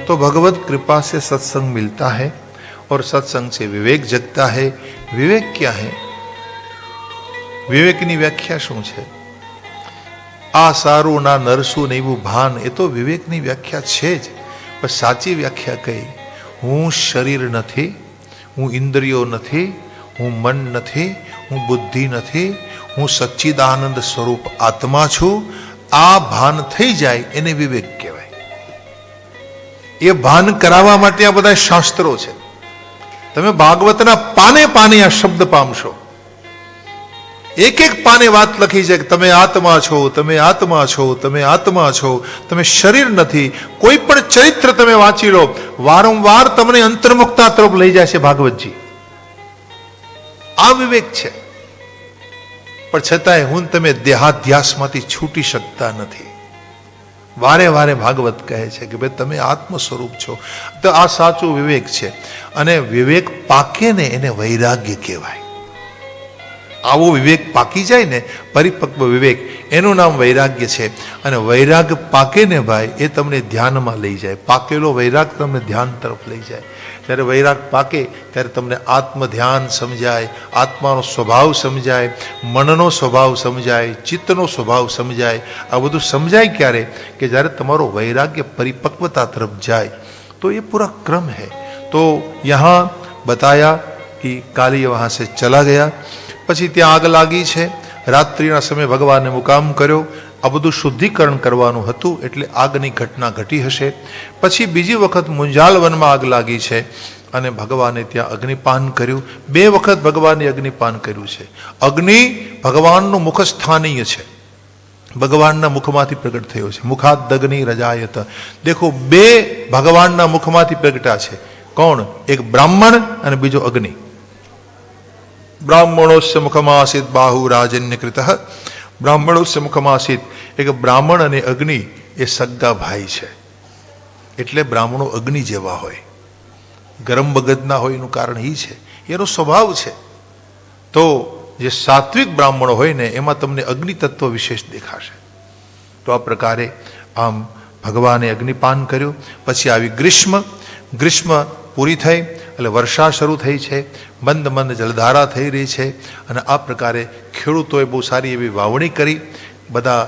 Speaker 1: तो भगवत कृपा से सत्संग मिलता है और सत्संग से विवेक जगता है. विवेक क्या है? विवेक ની વ્યાખ્યા શું છે? આ સારું ના નરસું ને એવું ભાન, એ તો વિવેકની વ્યાખ્યા છે જ. પણ સાચી વ્યાખ્યા કઈ? હું શરીર નથી, હું ઇન્દ્રિયો નથી, હું મન નથી, હું બુદ્ધિ નથી, હું સચ્ચિદાનંદ સ્વરૂપ આત્મા છું. આ ભાન થઈ જાય એને વિવેક કહેવાય. એ ભાન કરાવવા માટે આ બધા શાસ્ત્રો છે. તમે ભાગવતના પાને પાને આ શબ્દ પામશો. એક એક પાને વાત લખી છે કે તમે આત્મા છો, તમે આત્મા છો, તમે આત્મા છો, તમે શરીર નથી. કોઈ પણ ચરિત્ર તમે વાંચી લો, વારંવાર તમને અંતર્મુખતા તરફ લઈ જાય છે ભાગવતજી. આ વિવેક છે. પણ છતાંય હું તમે દેહાધ્યાસમાંથી છૂટી શકતા નથી. વારે વારે ભાગવત કહે છે કે ભાઈ તમે આત્મ સ્વરૂપ છો. તો આ સાચું વિવેક છે. અને વિવેક પાકે ને એને વૈરાગ્ય કહેવાય. આવો વિવેક પાકી જાય ને, પરિપક્વ વિવેક, એનું નામ વૈરાગ્ય છે. અને વૈરાગ પાકે ને ભાઈ, એ તમને ધ્યાનમાં લઈ જાય. પાકેલો વૈરાગ તમને ધ્યાન તરફ લઈ જાય. જ્યારે વૈરાગ પાકે ત્યારે તમને આત્મ ધ્યાન સમજાય, આત્માનો સ્વભાવ સમજાય, મનનો સ્વભાવ સમજાય, ચિત્તનો સ્વભાવ સમજાય. આ બધું સમજાય ક્યારે? કે જ્યારે તમારો વૈરાગ્ય પરિપક્વતા તરફ જાય. તો ये पूरा क्रम है. तो यहाँ बताया कि काली वहाँ से चला गया. પછી ત્યાં આગ લાગી છે. રાત્રિના સમયે ભગવાને મુકામ કર્યો. આ બધું શુદ્ધિકરણ કરવાનું હતું, એટલે આગની ઘટના ઘટી હશે. પછી બીજી વખત મુંજાલ વનમાં આગ લાગી છે અને ભગવાને ત્યાં અગ્નિપાન કર્યું. 2 વખત ભગવાને અગ્નિપાન કર્યું છે. અગ્નિ ભગવાનનું મુખ સ્થાનીય છે, ભગવાનના મુખમાંથી પ્રગટ થયો છે. મુખાદગ્નિ રજાયત. દેખો, 2 ભગવાનના મુખમાંથી પ્રગટા છે. કોણ? એક બ્રાહ્મણ અને બીજો અગ્નિ. બ્રાહ્મણોસ્ય મુખમાસિત બાહુ રાજન્યકૃત. બ્રાહ્મણોસ્ય મુખમાસિત. એક બ્રાહ્મણ અને અગ્નિ એ સગા ભાઈ છે. એટલે બ્રાહ્મણો અગ્નિ જેવા હોય, ગરમ બગદના હોય. એનું કારણ એ છે, એનો સ્વભાવ છે. તો જે સાત્વિક બ્રાહ્મણો હોય ને, એમાં તમને અગ્નિ તત્વ વિશેષ દેખાશે. તો આ પ્રકારે આમ ભગવાને અગ્નિપાન કર્યું. પછી આવી ગ્રીષ્મ. ગ્રીષ્મ પૂરી થઈ એટલે વર્ષા શરૂ થઈ છે. મંદ મંદ જલધારા થઈ રહી છે. અને આ પ્રકારે ખેડૂતોએ બહુ સારી એવી વાવણી કરી. બધા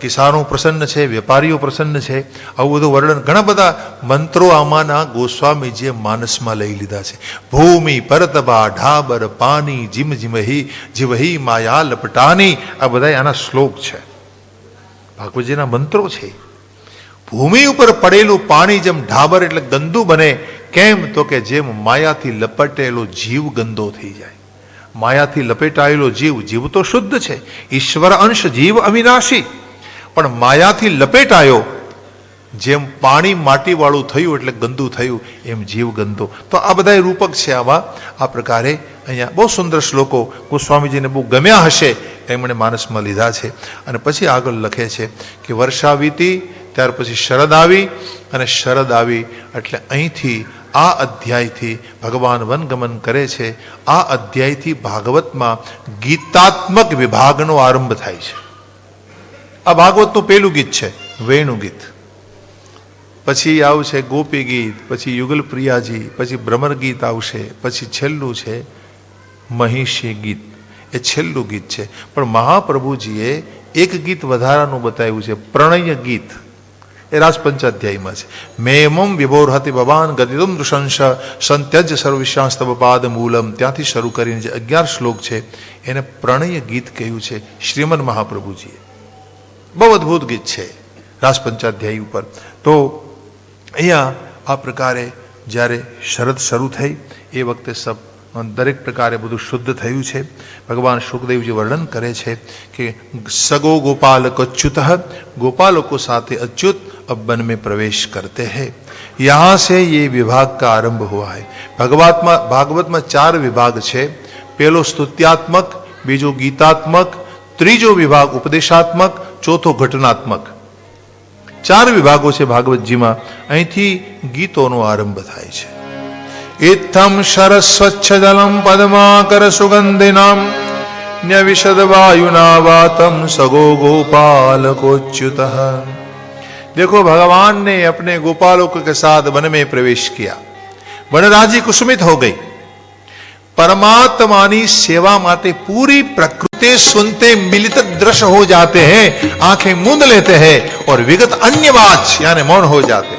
Speaker 1: કિસાનો પ્રસન્ન છે, વેપારીઓ પ્રસન્ન છે. આવું બધું વર્ણન, ઘણા બધા મંત્રો આમાંના ગોસ્વામીજીએ માનસમાં લઈ લીધા છે. ભૂમિ પરતબા ઢાબર પાની જીમ જીમહી જીવહી માયા લપટાની. આ બધા આના શ્લોક છે, ભાગવતજીના મંત્રો છે. ભૂમિ ઉપર પડેલું પાણી જેમ ઢાબર એટલે ગંદુ બને, કેમ? તો કે જેમ માયાથી લપટેલો જીવ ગંદો થઈ જાય. માયાથી લપેટાયેલો જીવ, જીવ તો શુદ્ધ છે, ઈશ્વર અંશ, જીવ અવિનાશી, પણ માયાથી લપેટાયો. જેમ પાણી માટીવાળું થયું એટલે ગંદુ થયું, એમ જીવ ગંદો. તો આ બધા રૂપક છે આવા. આ પ્રકારે અહીંયા બહુ સુંદર શ્લોકો ગોસ્વામીજીને બહુ ગમ્યા હશે, એમણે માનસમાં લીધા છે. અને પછી આગળ લખે છે કે વર્ષા વીતી, ત્યાર પછી શરદ આવી. અને શરદ આવી એટલે અહીંથી આ અધ્યાયથી ભગવાન વનગમન કરે છે. આ અધ્યાયથી ભાગવતમાં ગીતાત્મક વિભાગનો આરંભ થાય છે. આ ભાગવતનું પહેલું ગીત છે, વેણુ ગીત. પછી આવશે ગોપી ગીત, પછી યુગલ પ્રિયાજી, પછી ભ્રમર ગીત આવશે, પછી છેલ્લું છે મહિષી ગીત. એ છેલ્લું ગીત છે. પણ મહાપ્રભુજીએ એક ગીત વધારાનું બતાવ્યું છે, પ્રણય ગીત. એ રાજપંચાધ્યાયમાં છે. મેમમ વિભોરહતિ ભવાન ગતિતુમ નૃશંસ સંત્યજ સર્વવિશ્વાસ્તવ પાદ મૂલમ, ત્યાંથી શરૂ કરીને જે 11 શ્લોક છે એને પ્રણય ગીત કહ્યું છે શ્રીમદ મહાપ્રભુજીએ. બહુ અદભુત ગીત છે રાજપંચાધ્યાય ઉપર. તો અહીંયા આ પ્રકારે જ્યારે શરદ શરૂ થઈ એ વખતે દરેક પ્રકારે બધું શુદ્ધ થયું છે. ભગવાન સુખદેવજી વર્ણન કરે છે કે સગો ગોપાલક અચ્યુત, गोपालों साथ अच्युत अब वन में प्रवेश करते हैं. यहाँ से ये विभाग का आरंभ हुआ है. भागवत में 4 विभाग है. पहलो स्तुत्यात्मक, बीजो गीतात्मक, ત્રીજો વિભાગ ઉપદેશાત્મક, ચોથો ઘટનાત્મક. 4 વિભાગો છે ભાગવતજીમાં. અહીંથી ગીતોનો આરંભ થાય છે. इत्थम शरस्वच्छ जलम पद्माकर सुगंधिनाम न्यविशद वायुना वातम सगो गोपालकोच्युतः. देखो भगवान ने अपने गोपालों के साथ वन में प्रवेश किया. वनराजी कुसुमित हो गई. परमात्मा सेवा माते पूरी प्रकृति सुनते मिलित दृश्य हो जाते हैं, आंखें मूंद लेते हैं और विगत अन्य बात यानी मौन हो जाते.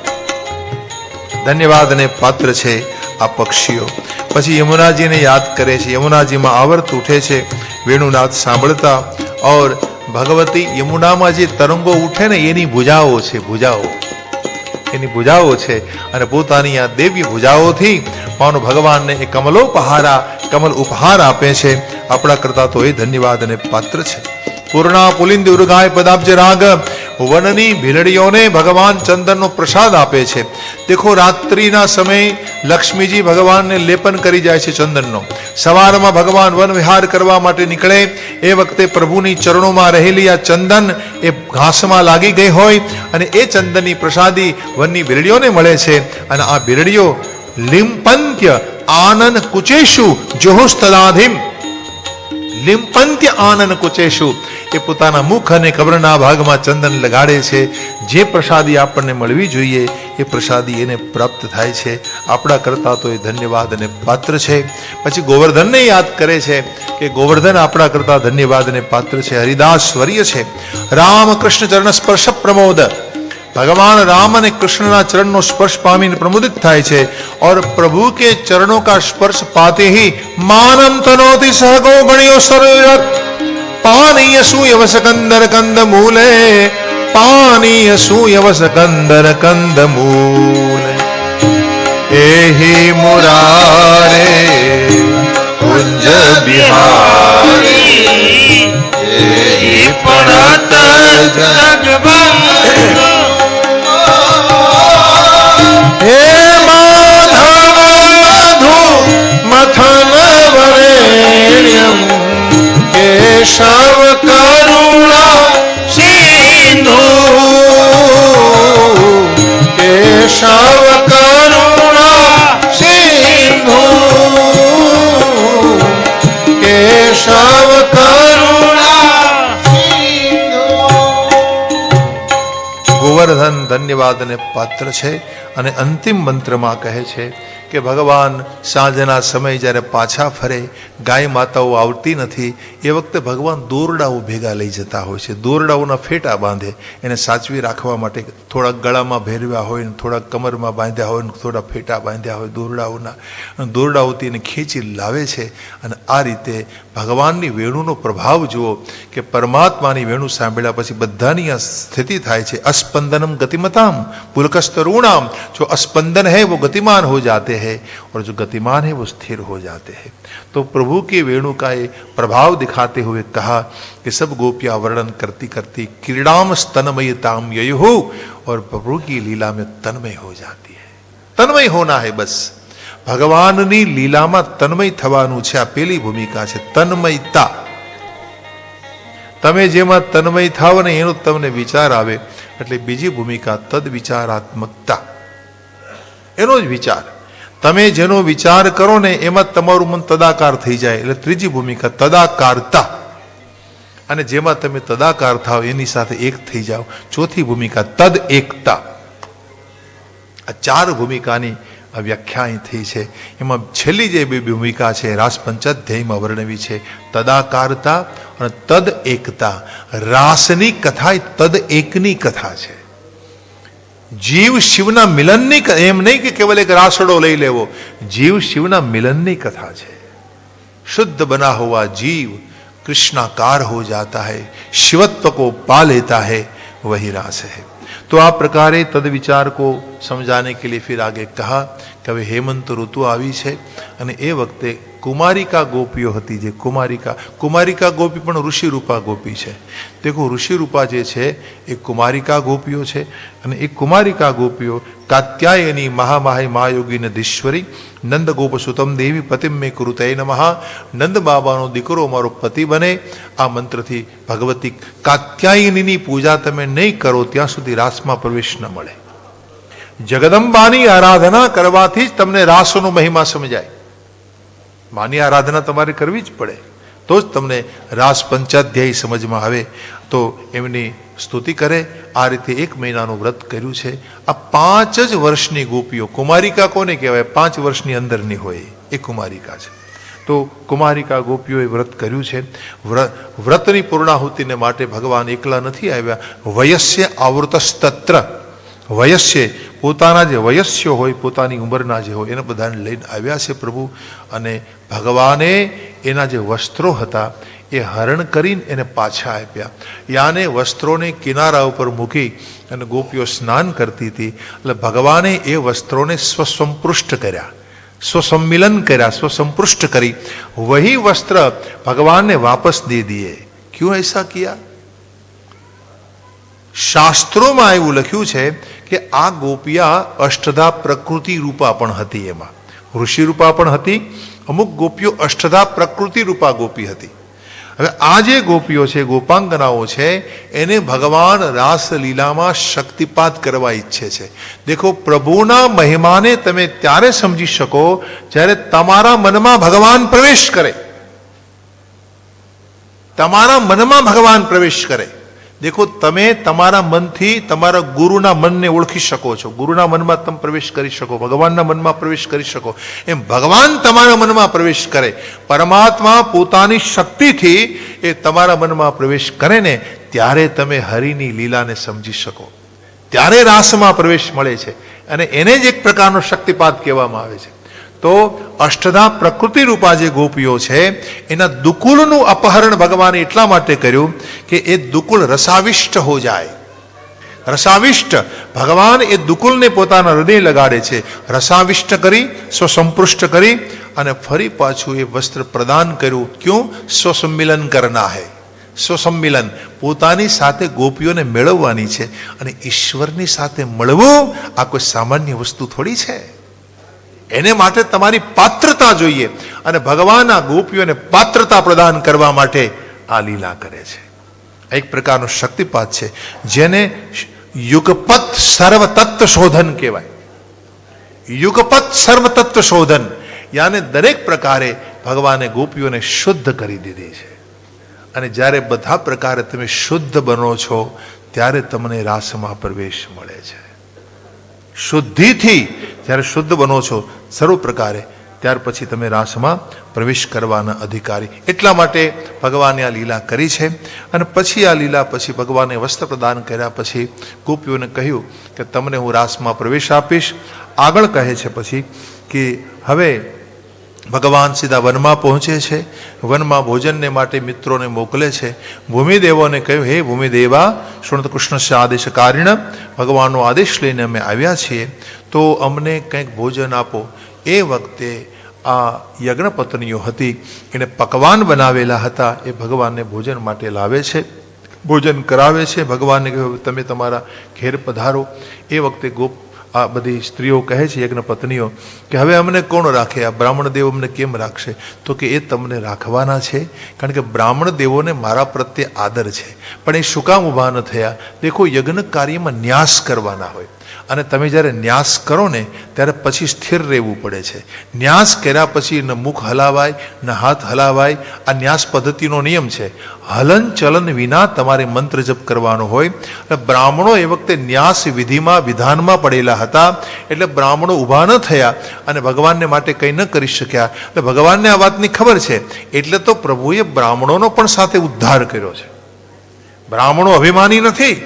Speaker 1: धन्यवाद ने पात्र छे આ પક્ષીઓ. પછી યમુનાજીને યાદ કરે છે. યમુનાજીમાં આવર્ત ઉઠે છે વેણુનાદ સાંભળતા. ઓર ભગવતી યમુનામાં જે તરંગો ઉઠે ને એની ભુજાઓ છે, એની ભુજાઓ છે. અને પોતાની આ દેવી ભુજાઓથી માનો ભગવાનને એ કમલ ઉપહાર આપે છે. આપણા કરતા તો એ ધન્યવાદ અને પાત્ર છે. પૂર્ણા પુલિંદ ઉર્ગાય પદાબ્જ રાગ, વનની ભીલડીઓને ભગવાન ચંદનનો પ્રસાદ આપે છે. દેખો રાત્રિના સમયે લક્ષ્મીજી ભગવાનને લેપન કરી જાય છે ચંદનનો. સવારમાં ભગવાન વન વિહાર કરવા માટે નીકળે એ વખતે પ્રભુની ચરણોમાં રહેલી આ ચંદન એ ઘાસમાં લાગી ગઈ હોય અને એ ચંદનની પ્રસાદી વનની ભીલડીઓને મળે છે. અને આ ભીલડીઓ લિંપંત્ય આનન કુચેશુ જોહુસ્તદાધિમ, લિંપંત્ય આનન કુચેશુ, એ પોતાના મુખ અને કબરના ભાગમાં ચંદન લગાડે છે. જે પ્રસાદી આપણને મળવી જોઈએ એ પ્રસાદી એને પ્રાપ્ત થાય છે. આપણા કરતા તો એ ધન્યવાદ અને પાત્ર છે. પછી ગોવર્ધનને યાદ કરે છે કે ગોવર્ધન આપણા કરતા ધન્યવાદ અને પાત્ર છે. હરિદાસ સ્વર્ય છે. રામ કૃષ્ણ ચરણ સ્પર્શ પ્રમોદ, भगवान राम ने कृष्ण चरण नो स्पर्श पामी प्रमुदित थाय छे. और प्रभु के चरणों का स्पर्श पाते ही मानम तनोति सहगो गणियो सर्वरत, पानीय सूयव सकंदर कंद मूले, पानीय सूयव सकंदर कंद मूले. एहि मुरारे कुंज बिहारी, एहि पड़त जगबंधु, हे माधव मधु मथन वरेण्यम, केशव करुणा सिंधु, केशव करुणा सिंधु, केशव करुणा सिंधु. गोवर्धन धन्यवाद ने पात्र है. અને અંતિમ મંત્રમાં કહે છે કે ભગવાન સાંજના સમય જ્યારે પાછા ફરે, ગાય માતાઓ આવતી નથી એ વખતે ભગવાન દોરડાઓ ભેગા લઈ જતા હોય છે. દોરડાઓના ફેટા બાંધે, એને સાચવી રાખવા માટે થોડાક ગળામાં ભેરવ્યા હોય ને થોડાક કમરમાં બાંધ્યા હોય ને થોડા ફેટા બાંધ્યા હોય દોરડાઓના. દોરડાઓથી એને ખેંચી લાવે છે. અને આ રીતે ભગવાનની વેણુનો પ્રભાવ જુઓ કે પરમાત્માની વેણુ સાંભળ્યા પછી બધાની આ સ્થિતિ થાય છે. अस्पंदनम गतिमताम पुलकस्तरुणाम, जो अस्पंदन है वो गतिमान हो जाते हैं और जो गतिमान है वो स्थिर हो जाते हैं. तो प्रभु के वेणु का ये प्रभाव दिखाते हुए कहा कि सब गोपियां वर्णन करती करती क्रीड़ाम स्तनमयताम ययुहु, और प्रभु की लीला में तन्मय हो जाती है. तन्मय होना है बस. ભગવાનની લીલામાં તન્મય થવાનું છે. આ પેલી ભૂમિકા છે તન્મયતા. તમે જેમાં તન્મય થાવ ને એનો તમને વિચાર આવે એટલે બીજી ભૂમિકા તદ વિચારાત્મકતા, એનો જ વિચાર. તમે જેનો વિચાર કરો ને એમાં તમારું મન તદાકાર થઈ જાય, એટલે ત્રીજી ભૂમિકા તદાકારતા. અને જેમાં તમે તદાકાર થાવ એની સાથે એક થઈ જાઓ, ચોથી ભૂમિકા તદ એકતા. આ 4 ભૂમિકાની આ વ્યાખ્યા અહીં થઈ છે. એમાં છેલ્લી જે 2 ભૂમિકા છે રાસ પંચાધ્યાયમાં વર્ણવી છે, તદાકારતા અને તદ એકતા. રાસની કથા એ તદ એકની કથા છે. જીવ શિવના મિલનની, એમ નહીં કે કેવલ એક રાસડો લઈ લેવો, જીવ શિવના મિલનની કથા છે. शुद्ध बना हुआ जीव कृष्णाकार हो जाता है, शिवत्व को पा लेता है, वही रास है. तो આ પ્રકારે તદ વિચાર को समझाने के लिए फिर आगे कहा कि હવે હેમંત ઋતુ આવી છે અને એ વખતે કુમારિકા ગોપીઓ હતી. જે કુમારિકા ગોપી પણ ઋષિરૂપા ગોપી છે. દેખો ઋષિરૂપા જે છે એ કુમારિકા ગોપીઓ છે અને એ કુમારિકા ગોપીઓ કાત્યાયની મહામાહી મહાયોગી નદીશ્વરી નંદ ગોપ સુતમ દેવી પતિમ મે કુરુતય નમઃ. નંદ બાબાનો દીકરો મારો પતિ બને, આ મંત્રથી ભગવતી કાત્યાયનીની પૂજા તમે નહીં કરો ત્યાં સુધી રાસમાં પ્રવેશ ન મળે. જગદંબાની આરાધના કરવાથી જ તમને રાસનો મહિમા સમજાય. માની આરાધના તમારે કરવી જ પડે તો જ તમને રાસ પંચાધ્યાયી સમજમાં આવે. તો એમની સ્તુતિ કરે. આ રીતે 1 મહિનાનું વ્રત કર્યું છે. આ 5 જ વર્ષની ગોપીઓ, કુમારિકા કોને કહેવાય? 5 વર્ષની અંદરની હોય એ કુમારિકા છે. તો કુમારિકા ગોપીઓએ વ્રત કર્યું છે. વ્રતની પૂર્ણાહુતિને માટે ભગવાન એકલા નથી આવ્યા. વયસ્ય આવૃતસ્તત્ર. વયસ્ય પોતાના જે વયસ્યો હોય, પોતાની ઉંમરના જે હોય એને બધાને લઈને આવ્યા છે પ્રભુ. અને ભગવાને એના જે વસ્ત્રો હતા એ હરણ કરીને એને પાછા આપ્યા. યાને વસ્ત્રોને કિનારા ઉપર મૂકી અને ગોપીઓ સ્નાન કરતી હતી. એટલે ભગવાને એ વસ્ત્રોને સ્વસંપૃષ્ટ કર્યા, સ્વસમ્મિલન કર્યા, સ્વસંપૃષ્ટ કરી વહી વસ્ત્ર भगवान ने वापस दे दिए. क्यों ऐसा किया? શાસ્ત્રોમાં એવું લખ્યું છે કે આ ગોપિયા અષ્ટધા પ્રકૃતિ રૂપા પણ હતી. એમાં ઋષિ રૂપા પણ હતી, અમુક ગોપીઓ અષ્ટધા પ્રકૃતિ રૂપા ગોપી હતી. હવે આ જે ગોપીઓ છે, ગોપાંગનાઓ છે, એને ભગવાન રાસલીલામાં શક્તિપાત કરવા ઈચ્છે છે. દેખો, પ્રભુના મહિમાને તમે ત્યારે સમજી શકો જ્યારે તમારા મનમાં ભગવાન પ્રવેશ કરે. તમારા મનમાં ભગવાન પ્રવેશ કરે. દેખો, તમે તમારા મનથી તમારા ગુરુના મનને ઓળખી શકો છો. ગુરુના મનમાં તમે પ્રવેશ કરી શકો, ભગવાનના મનમાં પ્રવેશ કરી શકો. એમ ભગવાન તમારા મનમાં પ્રવેશ કરે. પરમાત્મા પોતાની શક્તિથી એ તમારા મનમાં પ્રવેશ કરે ને ત્યારે તમે હરિની લીલાને સમજી શકો. ત્યારે રાસમાં પ્રવેશ મળે છે અને એને જ એક પ્રકારનો શક્તિપાત કહેવામાં આવે છે. તો અષ્ટધા પ્રકૃતિ રૂપા જે ગોપીઓ છે એના દુકુલનું અપહરણ ભગવાને એટલા માટે કર્યું કે એ દુકુલ રસાવિષ્ટ હો જાય. રસાવિષ્ટ ભગવાન એ દુકુલને પોતાના હૃદય લગાડે છે. રસાવિષ્ટ કરી, સ્વસંપૃષ્ટ કરી અને ફરી પાછું એ વસ્ત્ર પ્રદાન કર્યું. ક્યું? સ્વસમ્મિલન કરના હૈ. સ્વસમ્મિલન પોતાની સાથે ગોપીઓને મેળવવાની છે. અને ઈશ્વરની સાથે મળવું આ કોઈ સામાન્ય વસ્તુ થોડી છે. એને માટે તમારી પાત્રતા જોઈએ અને ભગવાન આ ગોપીઓને પાત્રતા પ્રદાન કરવા માટે આ લીલા કરે છે. એક પ્રકારનો શક્તિપાત છે જેને યુગપત સર્વતત્વ શોધન કહેવાય. યુગપત સર્વતત્વ શોધન, યાને દરેક પ્રકારે ભગવાને ગોપીઓને શુદ્ધ કરી દીધી છે. અને જ્યારે બધા પ્રકારે તમે શુદ્ધ બનો છો ત્યારે તમને રાસમાં પ્રવેશ મળે છે. શુદ્ધિથી જ્યારે શુદ્ધ બનો છો સર્વ પ્રકારે, ત્યાર પછી તમે રાસમાં પ્રવેશ કરવાના અધિકારી. એટલા માટે ભગવાને આ લીલા કરી છે. અને પછી આ લીલા પછી ભગવાને વસ્ત્ર પ્રદાન કર્યા પછી ગોપીઓને કહ્યું કે તમને હું રાસમાં પ્રવેશ આપીશ. આગળ કહે છે પછી કે હવે ભગવાન સીધા વનમાં પહોંચે છે. વનમાં ભોજનને માટે મિત્રોને મોકલે છે. ભૂમિદેવોને કહ્યું, હે ભૂમિદેવા, શૃણત કૃષ્ણસ્ય આદેશકારિણ, ભગવાનનો આદેશ લઈને અમે આવ્યા છીએ, તો અમને કંઈક ભોજન આપો. એ વખતે આ યજ્ઞપત્નીઓ હતી, એને પકવાન બનાવેલા હતા, એ ભગવાનને ભોજન માટે લાવે છે, ભોજન કરાવે છે. ભગવાનને કહ્યું, તમે તમારા ઘેર પધારો. એ વખતે આ બધી સ્ત્રીઓ કહે છે, યજ્ઞ પત્નીઓ, કે હવે અમને કોણ રાખે? આ બ્રાહ્મણ દેવ અમને કેમ રાખશે? તો કે એ તમને રાખવાના છે, કારણ કે બ્રાહ્મણ દેવોને મારા પ્રત્યે આદર છે. પણ એ શું કામ ઊભા ન થયા? દેખો, યજ્ઞ કાર્યમાં ન્યાસ કરવાના હોય અને તમે જ્યારે ન્યાસ કરો ને ત્યારે પછી સ્થિર રહેવું પડે છે. ન્યાસ કર્યા પછી ન મુખ હલાવાય ન હાથ હલાવાય. આ ન્યાસ પદ્ધતિનો નિયમ છે. હલન ચલન વિના તમારે મંત્ર જપ કરવાનો હોય. અને બ્રાહ્મણો એ વખતે ન્યાસ વિધિમાં વિધાનમાં પડેલા હતા, એટલે બ્રાહ્મણો ઊભા ન થયા અને ભગવાનને માટે કંઈ ન કરી શક્યા. એટલે ભગવાનને આ વાતની ખબર છે, એટલે તો પ્રભુએ બ્રાહ્મણોનો પણ સાથે ઉદ્ધાર કર્યો છે. બ્રાહ્મણો અભિમાની નથી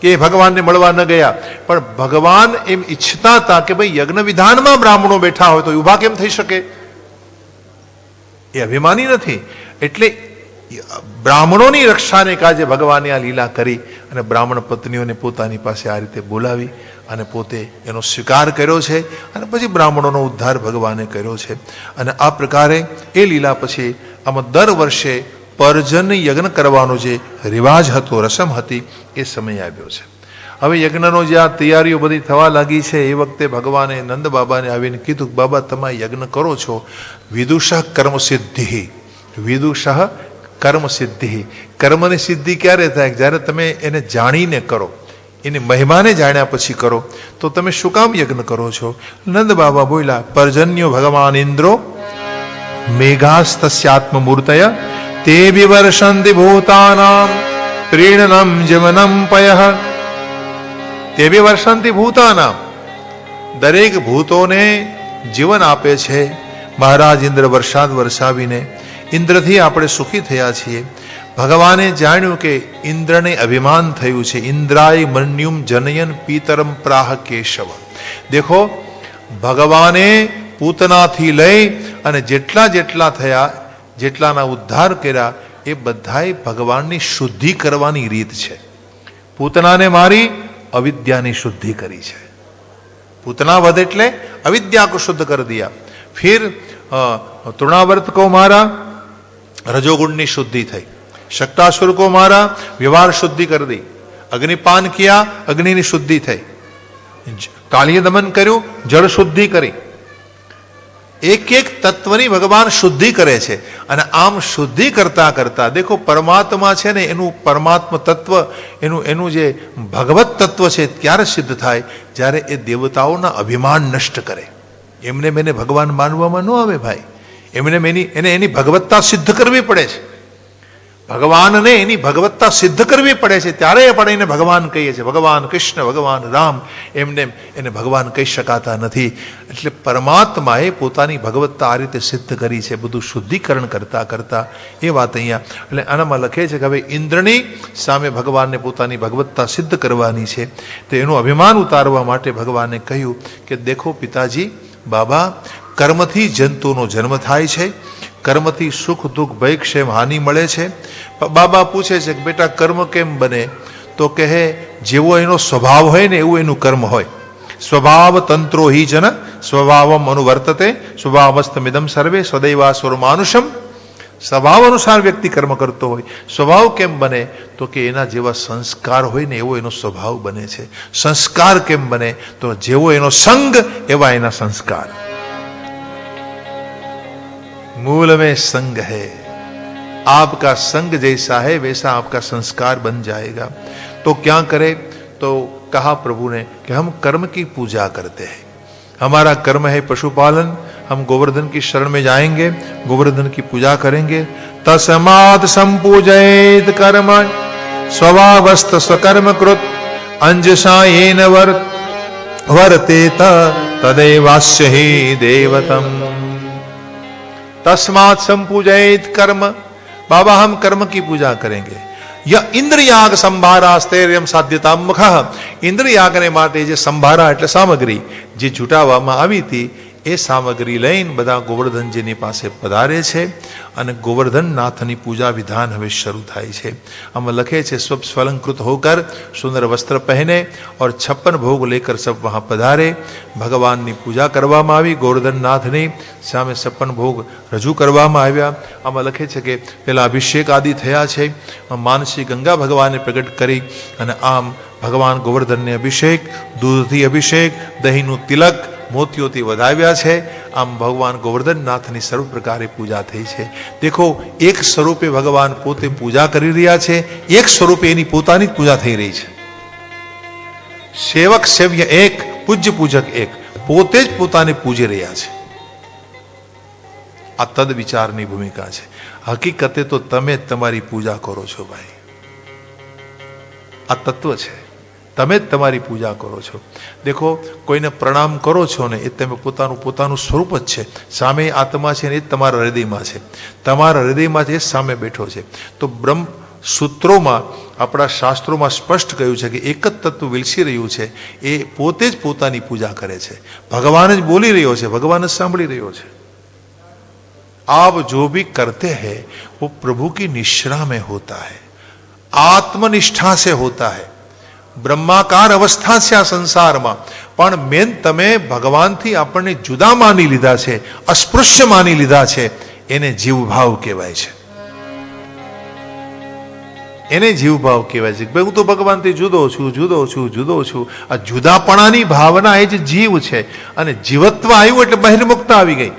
Speaker 1: કે ભગવાનને મળવા ન ગયા, પણ ભગવાન એમ ઈચ્છતા હતા કે ભાઈ યજ્ઞ વિધાનમાં બ્રાહ્મણો બેઠા હોય તો ઊભા કેમ થઈ શકે? એ અભિમાની નથી. એટલે બ્રાહ્મણોની રક્ષાને કાજે ભગવાને આ લીલા કરી અને બ્રાહ્મણ પત્નીઓને પોતાની પાસે આ રીતે બોલાવી અને પોતે એનો સ્વીકાર કર્યો છે અને પછી બ્રાહ્મણોનો ઉદ્ધાર ભગવાને કર્યો છે. અને આ પ્રકારે એ લીલા પછી આમાં દર વર્ષે પરજન યજ્ઞ કરવાનો જે રિવાજ હતો, રસમ હતી, એ સમય આવ્યો છે. હવે યજ્ઞનો જે આ તૈયારીઓ બધી થવા લાગી છે, એ વખતે ભગવાને નંદ બાબાને આવીને કીધું, બાબા તમે યજ્ઞ કરો છો, વિદુષ કર્મ સિદ્ધિ, વિદુષ કર્મ સિદ્ધિ. કર્મની સિદ્ધિ ક્યારે થાય? જ્યારે તમે એને જાણીને કરો, એની મહિમાને જાણ્યા પછી કરો. તો તમે શું કામ યજ્ઞ કરો છો? નંદ બાબા બોલ્યા, પર્જન્યો ભગવાન ઇન્દ્રો મેઘાસ્તસ્યાત્મ મૂર્તય તે વિવર્ષંતિ ભૂતાનામ પ્રીણનમ જવનમ પયઃ. તે વિવર્ષંતિ ભૂતાનામ, દરેક ભૂતોને જીવન આપે છે મહારાજ ઇન્દ્ર. વરસાદ વરસાવીને ઇન્દ્રથી આપણે સુખી થયા છીએ. ભગવાને જાણ્યું કે ઇન્દ્રને અભિમાન થયું છે. ઇન્દ્રાય મન્યુમ જનયન પીતરમ પ્રાહ કેશવ. દેખો, ભગવાને પૂતનાથી લઈ અને જેટલા જેટલા થયા, જેટલાના ઉદ્ધાર કર્યા, એ બધાય ભગવાનની શુદ્ધિ કરવાની રીત છે. પૂતનાને મારી અવિદ્યાની શુદ્ધિ કરી છે. પૂतना वध એટલે अविद्या को शुद्ध कर दिया. फिर तृणावर्त को मारा, रजोगुण की शुद्धि थी. शक्तासुर को मारा, व्यवहार शुद्धि कर दी. अग्निपान किया, अग्नि की शुद्धि थी. कालिय दमन कर्યું, जल शुद्धि करी. एक एक तत्वनी भगवान शुद्धि करे छे. અને આમ શુદ્ધિ કરતા કરતા દેખો, પરમાત્મા છે ને, એનું પરમાત્મ તત્વ, એનું જે ભગવત તત્વ છે ત્યારે સિદ્ધ થાય જ્યારે એ દેવતાઓના અભિમાન નષ્ટ કરે. એમને મેને ભગવાન માનવામાં ન આવે ભાઈ. એમને એની ભગવત્તા સિદ્ધ કરવી પડે છે. ભગવાનને એની ભગવત્તા સિદ્ધ કરવી પડે છે, ત્યારે આપણે એને ભગવાન કહીએ છીએ. ભગવાન કૃષ્ણ, ભગવાન રામ, એમને એને ભગવાન કહી શકાતા નથી. એટલે પરમાત્માએ પોતાની ભગવત્તા આ રીતે સિદ્ધ કરી છે, બધું શુદ્ધિકરણ કરતા કરતા. એ વાત અહીંયા એટલે આનામાં લખે છે કે હવે ઇન્દ્રની સામે ભગવાનને પોતાની ભગવત્તા સિદ્ધ કરવાની છે. તો એનું અભિમાન ઉતારવા માટે ભગવાને કહ્યું કે દેખો પિતાજી, બાબા, કર્મથી જંતુનો જન્મ થાય છે, કર્મથી સુખ દુઃખ ભય ક્ષેમ હાનિ મળે છે. બાબા પૂછે છે કે બેટા કર્મ કેમ બને? તો કહે જેવો એનો સ્વભાવ હોય ને એવું એનું કર્મ હોય. સ્વભાવ તંત્રો હિ જન સ્વભાવમ અનુવર્તતે સ્વભાવસ્તમિદમ સર્વે સદૈવાસુર માનુષમ. સ્વભાવ અનુસાર વ્યક્તિ કર્મ કરતો હોય. સ્વભાવ કેમ બને? તો કે એના જેવા સંસ્કાર હોય ને એવો એનો સ્વભાવ બને છે. સંસ્કાર કેમ બને? તો જેવો એનો સંગ એવા એના સંસ્કાર. मूल में संग है, आपका संग जैसा है वैसा आपका संस्कार बन जाएगा. तो क्या करे? तो कहा प्रभु ने कि हम कर्म की पूजा करते हैं. हमारा कर्म है पशुपालन. हम गोवर्धन की शरण में जाएंगे, गोवर्धन की पूजा करेंगे. तस्मात् संपूजयेत कर्म स्वभावस्त स्वकर्म कृत अंजसा येन वर्तेत तदैवास्य हि देवतम. तस्मात् संपूजयेत कर्म. बाबा हम कर्म की पूजा करेंगे. यह इंद्रयाग संभारास्तेर्यम साध्यता मुख. इंद्रयागने માટે જે સંભારા એટલે સામગ્રી જે જુટાવવામાં આવી હતી, એ સામગ્રી લઈને બધા ગોવર્ધનજીની પાસે પધારે છે અને ગોवर्धन नाथની પૂજા વિધાન હવે શરૂ થાય છે. આમાં લખે છે सब स्वलंकृत होकर सुंदर वस्त्र पहने और 56 भोग लेकर सब वहां पधारे. ભગવાનની પૂજા કરવામાં આવી. ગોवर्धन નાથની સામે 56 ભોગ રજૂ કરવામાં આવ્યા. આમાં લખે છે કે પેલા અભિષેક આદિ થયા છે. માનસી ગંગા ભગવાને પ્રગટ કરી અને આમ ભગવાન ગોवर्धनને અભિષેક, દૂધથી અભિષેક, દહીંનું તિલક, મોતીઓથી વધાવ્યા છે. આમ ભગવાન ગોवर्धन નાથની સર્વ પ્રકારે પૂજા થઈ છે. દેખો, એક સ્વરૂપે ભગવાન પોતે પૂજા કરી રહ્યા છે, એક સ્વરૂપે એની પોતાની જ પૂજા થઈ રહી છે. સેવક સેવ્ય એક, પૂજ્ય પૂજક એક, પોતે જ પોતાને પૂજી રહ્યા છે. આ તદ વિચારની ભૂમિકા છે. હકીકતે તો તમે જ તમારી પૂજા કરો છો ભાઈ. આ તત્વ છે. તમે જ તમારી પૂજા કરો છો. દેખો, કોઈને પ્રણામ કરો છો ને એ તમે પોતાનું સ્વરૂપ જ છે. સામે આત્મા છે ને એ જ તમારા હૃદયમાં છે. તમારા હૃદયમાં છે એ સામે બેઠો છે. તો બ્રહ્મ સૂત્રોમાં, આપણા શાસ્ત્રોમાં સ્પષ્ટ કહ્યું છે કે એક જ તત્વ વિલસી રહ્યું છે, એ પોતે જ પોતાની પૂજા કરે છે. ભગવાન જ બોલી રહ્યો છે, ભગવાન જ સાંભળી રહ્યો છે. आप जो भी करते हैं वो प्रभु की निश्रा में होता है, आत्मनिष्ठा से होता है. બ્રહ્માકાર અવસ્થા છે આ સંસારમાં, પણ મેન તમે ભગવાનથી આપણને જુદા માની લીધા છે, અસ્પૃશ્ય માની લીધા છે, એને જીવભાવ કહેવાય છે. એને જીવભાવ કહેવાય છે. ભાઈ હું તો ભગવાનથી જુદો છું, જુદો છું, જુદો છું. આ જુદાપણાની ભાવના એ જ જીવ છે. અને જીવત્વ આવ્યું એટલે બહિર્મુક્તા આવી ગઈ.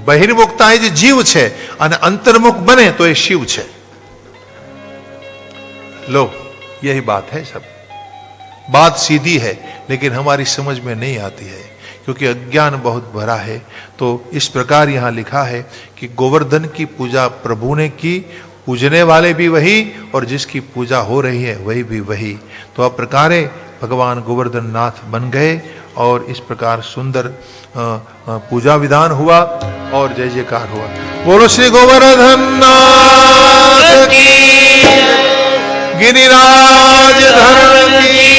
Speaker 1: બહિર્મુક્તા એ જ જીવ છે અને અંતર્મુખ બને તો એ શિવ છે. लो, यही बात है. सब बात सीधी है लेकिन हमारी समझ में नहीं आती है क्योंकि अज्ञान बहुत भरा है. तो इस प्रकार यहां लिखा है कि गोवर्धन की पूजा प्रभु ने की, पूजने वाले भी वही और जिसकी पूजा हो रही है वही भी वही. तो अब प्रकारे भगवान गोवर्धन नाथ बन गए और इस प्रकार सुंदर पूजा विधान हुआ और जय जयकार हुआ. बोलो श्री गोवर्धन नाथ की, गिरिराज धरण की,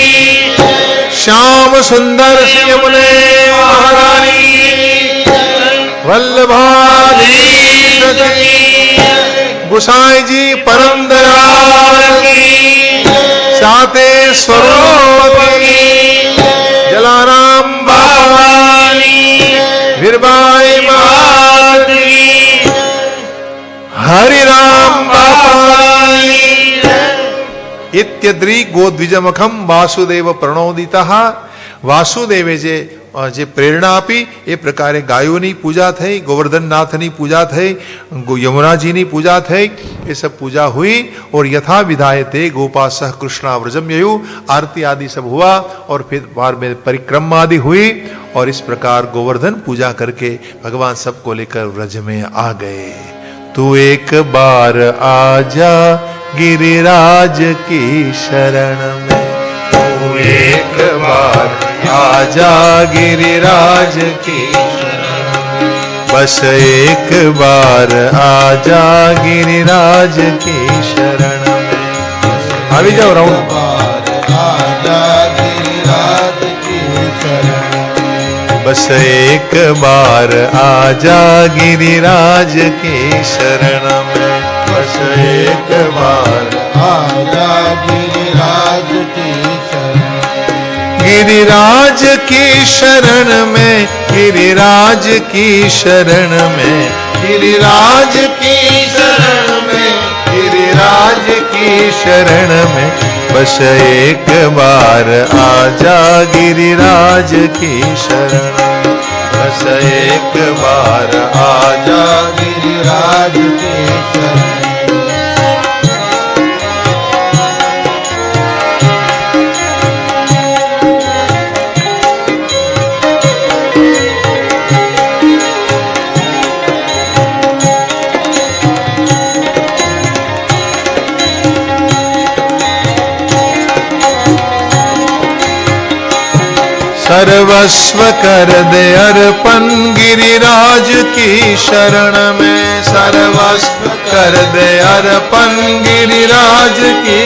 Speaker 1: श्याम सुंदर यमुने महारानी, वल्लभाधीश की, गोसाई जी परम दयाल की, साते स्वरूप की, जलाराम बाबानी, वीरबाई मात की, हरिराम बाबानी. इत्यद्रि गोद्विजमखम वासुदेव प्रणोदितः. વાસુદેવે જે પ્રેરણા આપી એ પ્રકારે ગાયોની પૂજા થઈ, गोवर्धननाथની पूजा થઈ, यमुनाजीની पूजा થઈ. ये सब पूजा हुई और यथा विधायते गोपासः कृष्णा व्रजम ययु. आरती आदि सब हुआ और फिर बार में परिक्रमा आदि हुई और इस प्रकार गोवर्धन पूजा करके भगवान सबको लेकर व्रज में आ गए. तू एक बार आजा गिरिराज की शरण में, तू एक बार आजा गिरिराज की शरण में, बस एक बार आजा गिरिराज की शरण में. આવી જાઓ રાઉન્ડ.
Speaker 2: आजा गिरिराज की शरण में,
Speaker 1: बस एक बार आजा गिरिराज की शरण में, बस एक बार
Speaker 2: आजा गिरिराज की शरण में,
Speaker 1: गिरिराज की शरण में, गिरिराज की शरण में, गिरिराज की शरण में, गिरिराज की शरण में, बस एक बार आजा गिरिराज की शरण में, बस एक बार आजा
Speaker 2: गिरिराज की शरण में.
Speaker 1: सर्वस्व कर दे अर्पण गिरिराज की शरण में, सर्वस्व कर दे अर्पण गिरिराज की,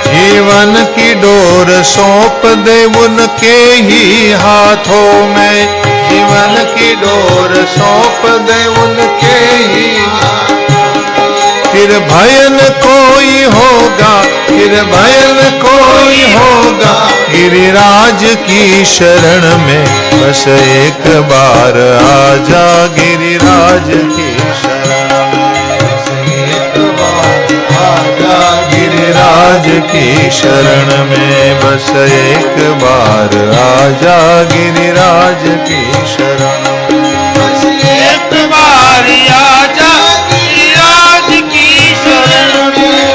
Speaker 1: जीवन की डोर सौंप दे उनके ही हाथों में, जीवन की डोर सौंप दे उनके ही हाथों. फिर भयन कोई होगा, फिर भयन कोई होगा गिरिराज की शरण में, बस एक बार आजा गिरिराज की शरण में, बस एक बार आजा गिरिराज की शरण में, बस एक बार आजा गिरिराज की शरण में,
Speaker 2: बस एक बार आजा गिरिराज की शरण में.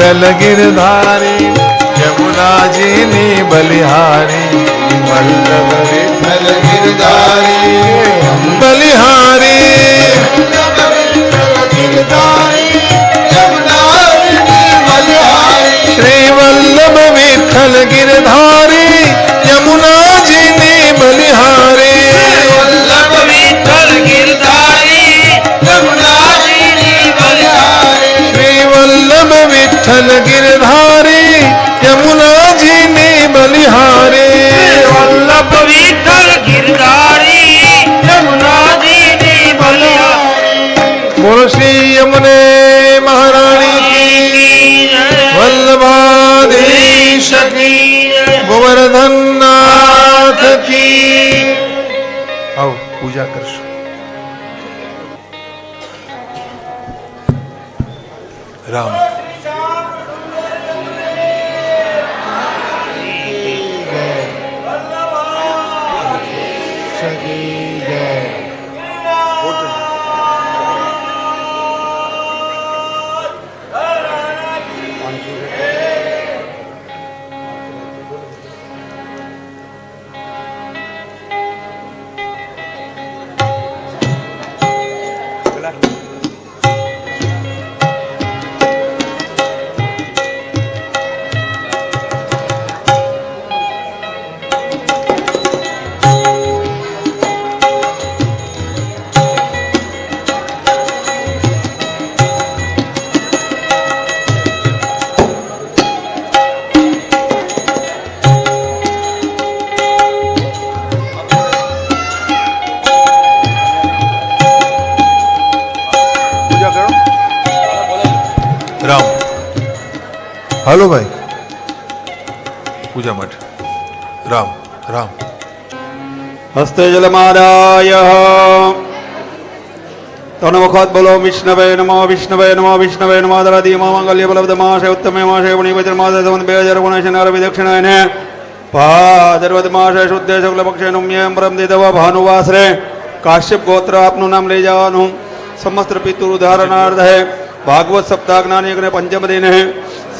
Speaker 1: વિઠ્ઠલ ગિરધારી યમુનાજીની બલિહારી
Speaker 2: વલ્લભ વિઠ્ઠલ ગિરધારી
Speaker 1: બલિહારી શ્રી વલ્લભ વિઠ્ઠલ ગિરધારી યમુનાજીની બલિહારી
Speaker 2: વલ્લભ વિઠ્ઠલ ગિરધારી યમુનાજીની બલિહારી
Speaker 1: શ્રી વલ્લભ વિઠ્ઠલ ગિરધારી યમુનાજીની બલિહારી
Speaker 2: વલ્લભ વિઠ્ઠલ ગિરધારી યમુનાજીની બલિહારી
Speaker 1: બોલો શ્રી યમુને મહારાણી વલ્લભાધીશ ગોવર્ધનનાથ કી આવો પૂજા કરશું. રામ રામ હાલો ભાઈ પૂજા માટે રામ રામ
Speaker 3: હસ્તે જલમાદાય તનમુખાત બોલો વિષ્ણવે નમો વિષ્ણવે નમો વિષ્ણવે નમો દરાદી મંગલ્ય બલબ્ધ માસે ઉત્તમે માસે પુણ્ય પવિત્ર માસે સંવત 2019 વિદક્ષિણાયને ભાદરવદ માસે શુદ્ધ શુક્લ પક્ષે નમ્યમ પરમ દેવ ભાનુવાસરે કાશ્યપ ગોત્ર આપનું નામ લઈ જવાનું સમસ્ત પિતૃ ઉદાહરણાર્થ ભાગવત સપ્તાહ જ્ઞાની યજ્ઞ પંચમ દિને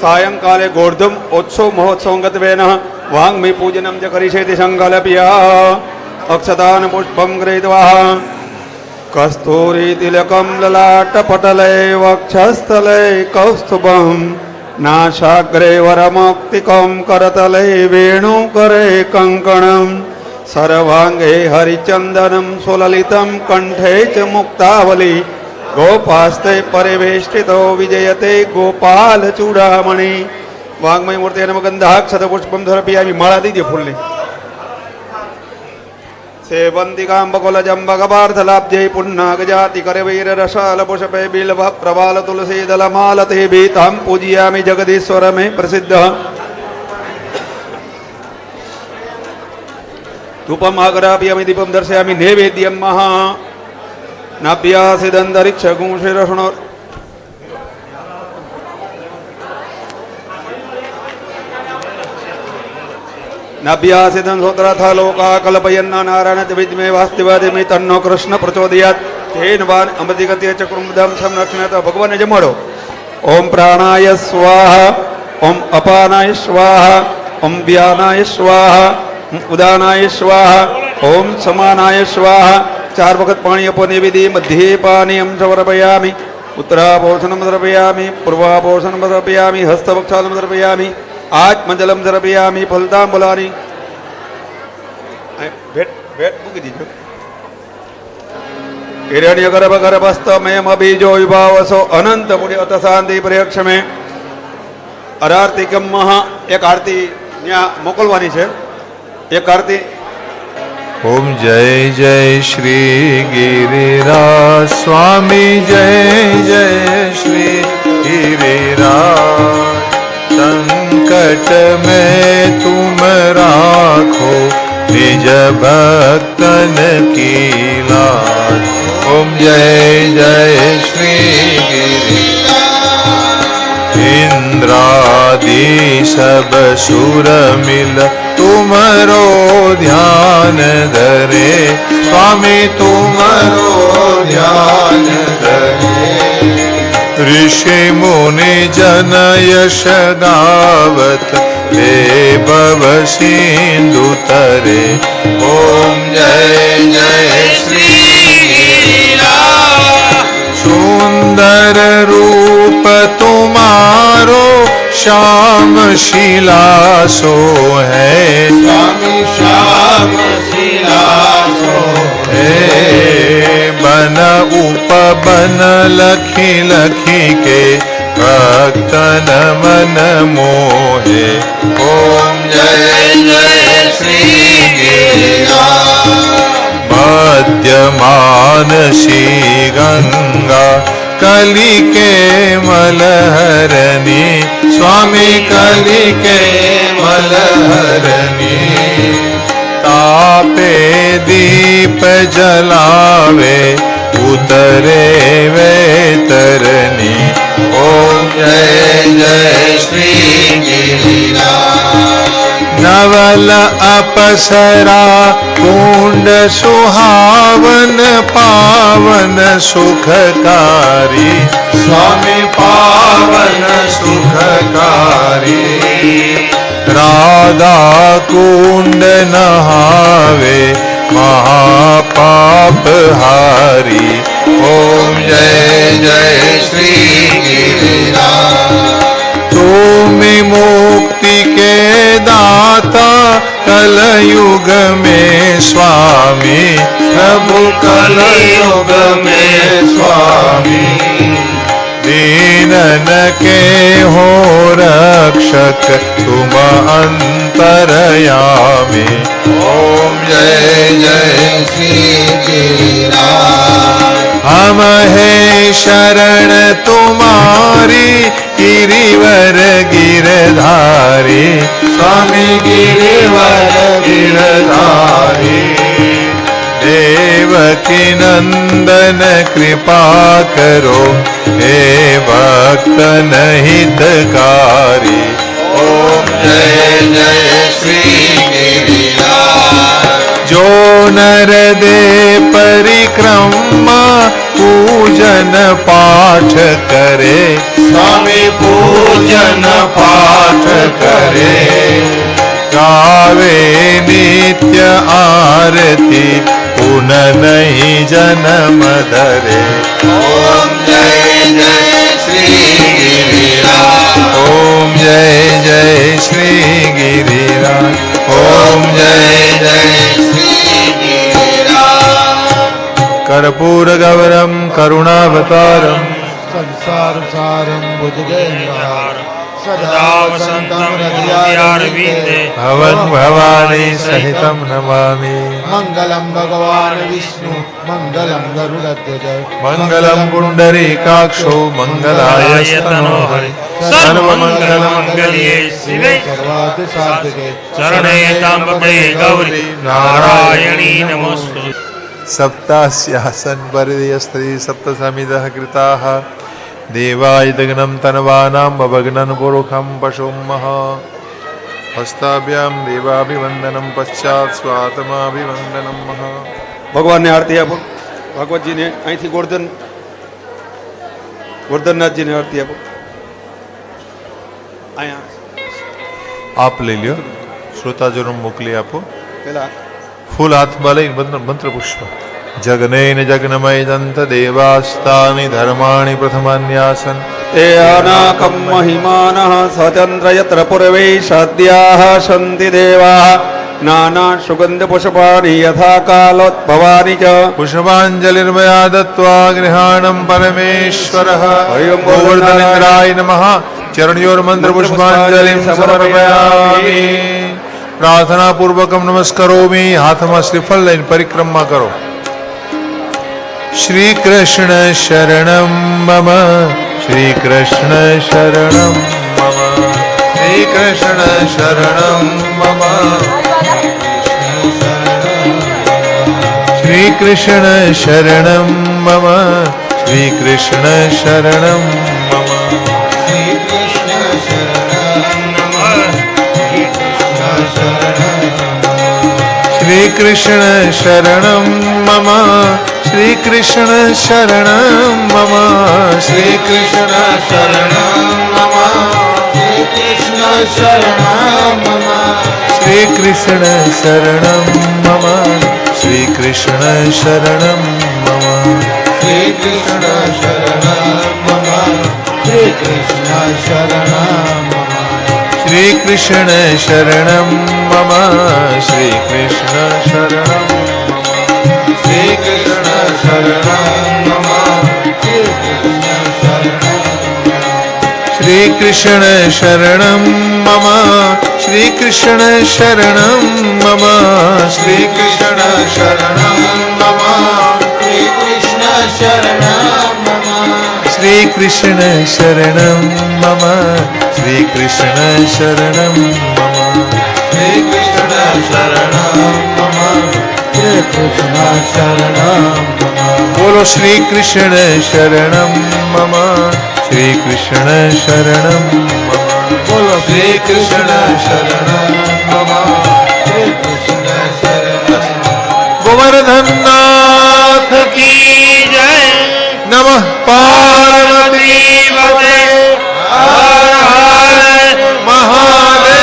Speaker 3: સાયંકાલે ગોર્ધમ ઉત્સવ મહોત્સવ ગતવેન વાંગ્મી પૂજનમ ચ કરીષેતિ સંકલ્પ્યા અક્ષતાન પુષ્પમ ગૃહીત્વા કસ્તૂરી તિલકમ લલાટપટલે વક્ષસ્થલે કૌસ્તુભમ નાશાગ્રે વરમૌક્તિકમ કરતલે વેણુકરે કંકણમ સર્વાંગે હરિચંદનમ સુલલિતમ કંઠે ચ મુક્તાવલી ગોપાસ્તે પરિવેષ્ટિતો વિજયતે ગોપાલ ચૂડામણી વાંગ્મય મૂર્તિ નમ ગંધાક્ષત પુષ્પમ ધર્પયામિ માળા દીજે ફૂલની સેવંતિકામ બકોલ જંબક પાર્થ લાબ્જે પુન્નાગ જાતિ કરવીર રસાલ પુષ્પે બિલ્વ પ્રવાલ તુલસી દલ માલતે ભીતામ પૂજયામિ જગદીશ્વર મે પ્રસિદ્ધ ધૂપમ આગ્રાપ્યામિ દીપમ દર્શયામિ નૈવેદ્યમ મહા નાભ્યાસિદંતરિક્ષ ગુંશિરષ્ણો નાભ્યાસિદં સોત્રાથ લોકા કલ્પયન્ના નારાયણ વિદ્મે વાસ્તિવાદિમે તન્નો કૃષ્ણ પ્રચોદયાત તેન વાન અમૃતિગત્ય ચક્રુમદમ સંરક્ષણત ભગવાનને જમાડો. ઓમ પ્રાણાય સ્વાહા ઓમ અપાનાય સ્વાહા ઓમ વ્યાનાય સ્વાહા ઉદાનાય સ્વાહા ઓમ સમાનાય સ્વાહા. 4 વખત પાણી આપો નિવેદી મધ્યે પાનીયમ સમર્પયામિ ઉત્તરાભોષણમ સમર્પયામિ પૂર્વાભોષણમ સમર્પયામિ હસ્તવક્ષાલમ સમર્પયામિ આત્મજલમ સમર્પયામિ ફલતાંબુલાની ભેટ ભેટ મૂકી દીજો. હિરણ્ય ગર્ભ ગર્ભસ્થ મેમ બીજો વિભાવસો અનંત પુણ્ય અત શાંતિ પ્રયક્ષમે અરાર્તિકમ મહા. એક આરતી ત્યાં મોકલવાની છે. એક આરતી
Speaker 1: ઓમ જય જય શ્રી ગિરિરાજ સ્વામી જય જય શ્રી ગિરિરાજ સંકટ में तुम राखो निज भक्तन की लाज. ओम जय जय श्री गिरिराज इंद्रादि सब सुर मिल तुमरो ध्यान धरे स्वामी तुमरो ध्यान धरे. ऋषि मुनि जन यश गावत हे भव सिंधु तरे। ओम जय जय श्री सुंदर रूप तुम्हारो श्याम शिला सो है।
Speaker 2: स्वामी श्याम शिला सो
Speaker 1: हे बन उपबन लखी लखी के भक्तन मन मोहे। ओम जय जय श्री मध्य मानसी गंगा कली के मलहरनी। स्वामी कली के मलहरनी तापे दीप जलावे उतरे वे तरनी। ओम जय जय श्री नवल अपसरा कुंड सुहावन पावन सुखकारी। स्वामी पावन सुखकारी राधा कुंड नहावे महापाप हारी। ओम जय जय श्री तुम मुक्ति के दाता कलयुग में स्वामी। प्रभु कलयुग में स्वामी दीनन के हो रक्षक तुम अंतरयामी। ओम जय जय श्री हम है शरण तुम्हारी गिरिवर गिरधारी। स्वामी गिरिवर गिरधारी देवकी नंदन कृपा करो हे भक्तन हितकारी। ओम जय जय श्री जो नर दे परिक्रमा पूजन पाठ करे। स्वामी पूजन पाठ करे गावे नित्य आरती पुन नहीं जन्म धरे। ओम जय जय श्री ओम जय जय श्री गिरिराज। ओम जय जय श्री कर्पूर गौरम करुणावतारम
Speaker 2: संसार सारं भुजगेन्द्रहारं सदा वसन्तं हृदयारविन्दे
Speaker 1: भवन भवानी सहितं नमामि।
Speaker 2: मङ्गलं भगवान् विष्णु मङ्गलं गरुडध्वज
Speaker 1: मङ्गलं पुण्डरीकाक्षो मङ्गलाय तनोहरि
Speaker 4: सर्वमङ्गलमङ्गल्ये शिवे
Speaker 2: सर्वार्थसाधके
Speaker 4: चरणे त्र्यम्बके गौरी नारायणी नमोस्तु।
Speaker 1: सप्तास्यासन् परिदय स्त्री सप्तसमिदः कृताः देवायतग्नं तनवानां भवग्नं पुरुखं पशुमः। हस्ताभ्यां देवाभिवन्दनं पश्चात् स्वात्माभिवन्दनं मः।
Speaker 3: ભગવાનને આરતી આપો. ભાગવતજીને અહીંથી ગોરધનનાથજીને આરતી આપો. અહીંયા
Speaker 1: આપ લઈ લ્યો શ્રોતાજનો મોકલી આપો.
Speaker 3: પેલા
Speaker 1: ફૂલ હાથમાં લઈને મંત્ર પુષ્પ જગનેન જગનમય દંત દેવાસ્તાની ધર્માણી પ્રથમાન્યાસન
Speaker 3: તે અનાકમ મહિમાનઃ સ્વતંત્ર યત્ર પૂર્વે સદ્યાઃ સન્તિ દેવાઃ નાના સુગંધ પુષ્પાણિ યથા કાલોદ્ભવાનિ ચ
Speaker 1: પુષ્પાંજલિર્મયા દત્વા ગૃહાણમ પરમેશ્વરઃ
Speaker 3: હરિ ઓમ
Speaker 1: ગોવર્ધનેન્દ્રાય નમઃ ચરણયોર્મંત્ર પુષ્પાંજલિં સમર્પયામિ. પ્રાર્થના પૂર્વકમ નમસ્કરોમિ. હાથમાં શ્રીફળ લઈને પરિક્રમા કરો. શ્રી કૃષ્ણ શરણમ મમ શ્રી કૃષ્ણ શરણમ મમ શ્રી કૃષ્ણ શરણમ મમ શ્રી કૃષ્ણ શરણમ મમ શ્રી કૃષ્ણ શરણમ મમ શ્રી કૃષ્ણ શરણમ મમ શ્રી કૃષ્ણ શરણમ મમ શ્રી
Speaker 2: કૃષ્ણ શરણમ મમ શ્રી કૃષ્ણ શરણમ મમ
Speaker 1: શ્રી કૃષ્ણ શરણમ મમ શ્રી કૃષ્ણ શરણમ મમ
Speaker 2: શ્રી કૃષ્ણ શરણમ મમ શ્રી કૃષ્ણ શરણમ મમ
Speaker 1: શ્રી કૃષ્ણ શરણમ મમ શ્રી કૃષ્ણ શરણમ
Speaker 2: શ્રી કૃષ્ણ શરણમ મમ શ્રી કૃષ્ણ શરણમ
Speaker 1: શ્રી કૃષ્ણ શરણમ મમ શ્રી કૃષ્ણ શરણમ મમ શ્રી કૃષ્ણ શરણમ મમ શ્રી કૃષ્ણ શરણમ મમ
Speaker 2: શ્રી કૃષ્ણ શરણમ મમ શ્રી કૃષ્ણ શરણમ મમ
Speaker 1: બોલો શ્રી કૃષ્ણ શરણમ મમ શ્રી કૃષ્ણ શરણમ મમ
Speaker 2: બોલો શ્રી કૃષ્ણ શરણમ મમ શ્રી કૃષ્ણ શરણમ
Speaker 1: ગોવર્ધનનાથ
Speaker 4: કી જય
Speaker 1: નમઃ પાર્વતી
Speaker 4: પતે હર હર
Speaker 1: મહાદેવ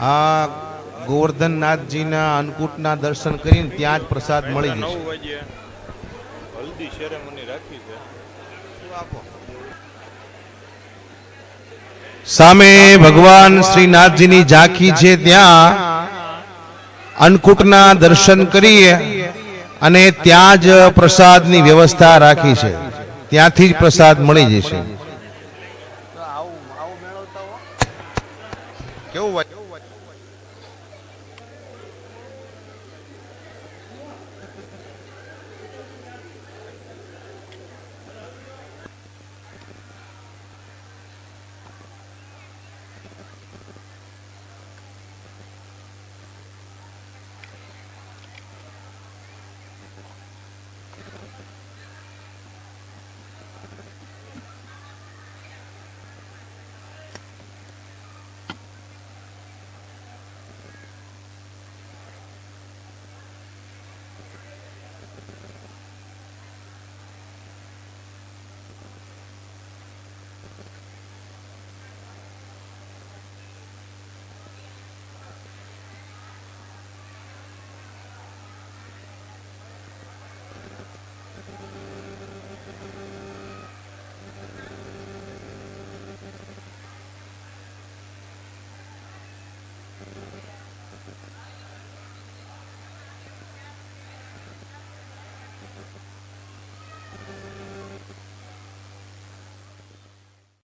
Speaker 5: આ ગોવર્ધનનાથજીના અન્નકૂટના દર્શન કરીને ત્યાં જ પ્રસાદ મળી જશે. સામે ભગવાન શ્રીનાથજીની ઝાંખી છે, ત્યાં અન્નકૂટના દર્શન કરીએ અને ત્યાં જ પ્રસાદની વ્યવસ્થા રાખી છે, ત્યાંથી જ પ્રસાદ મળી જશે. કેવું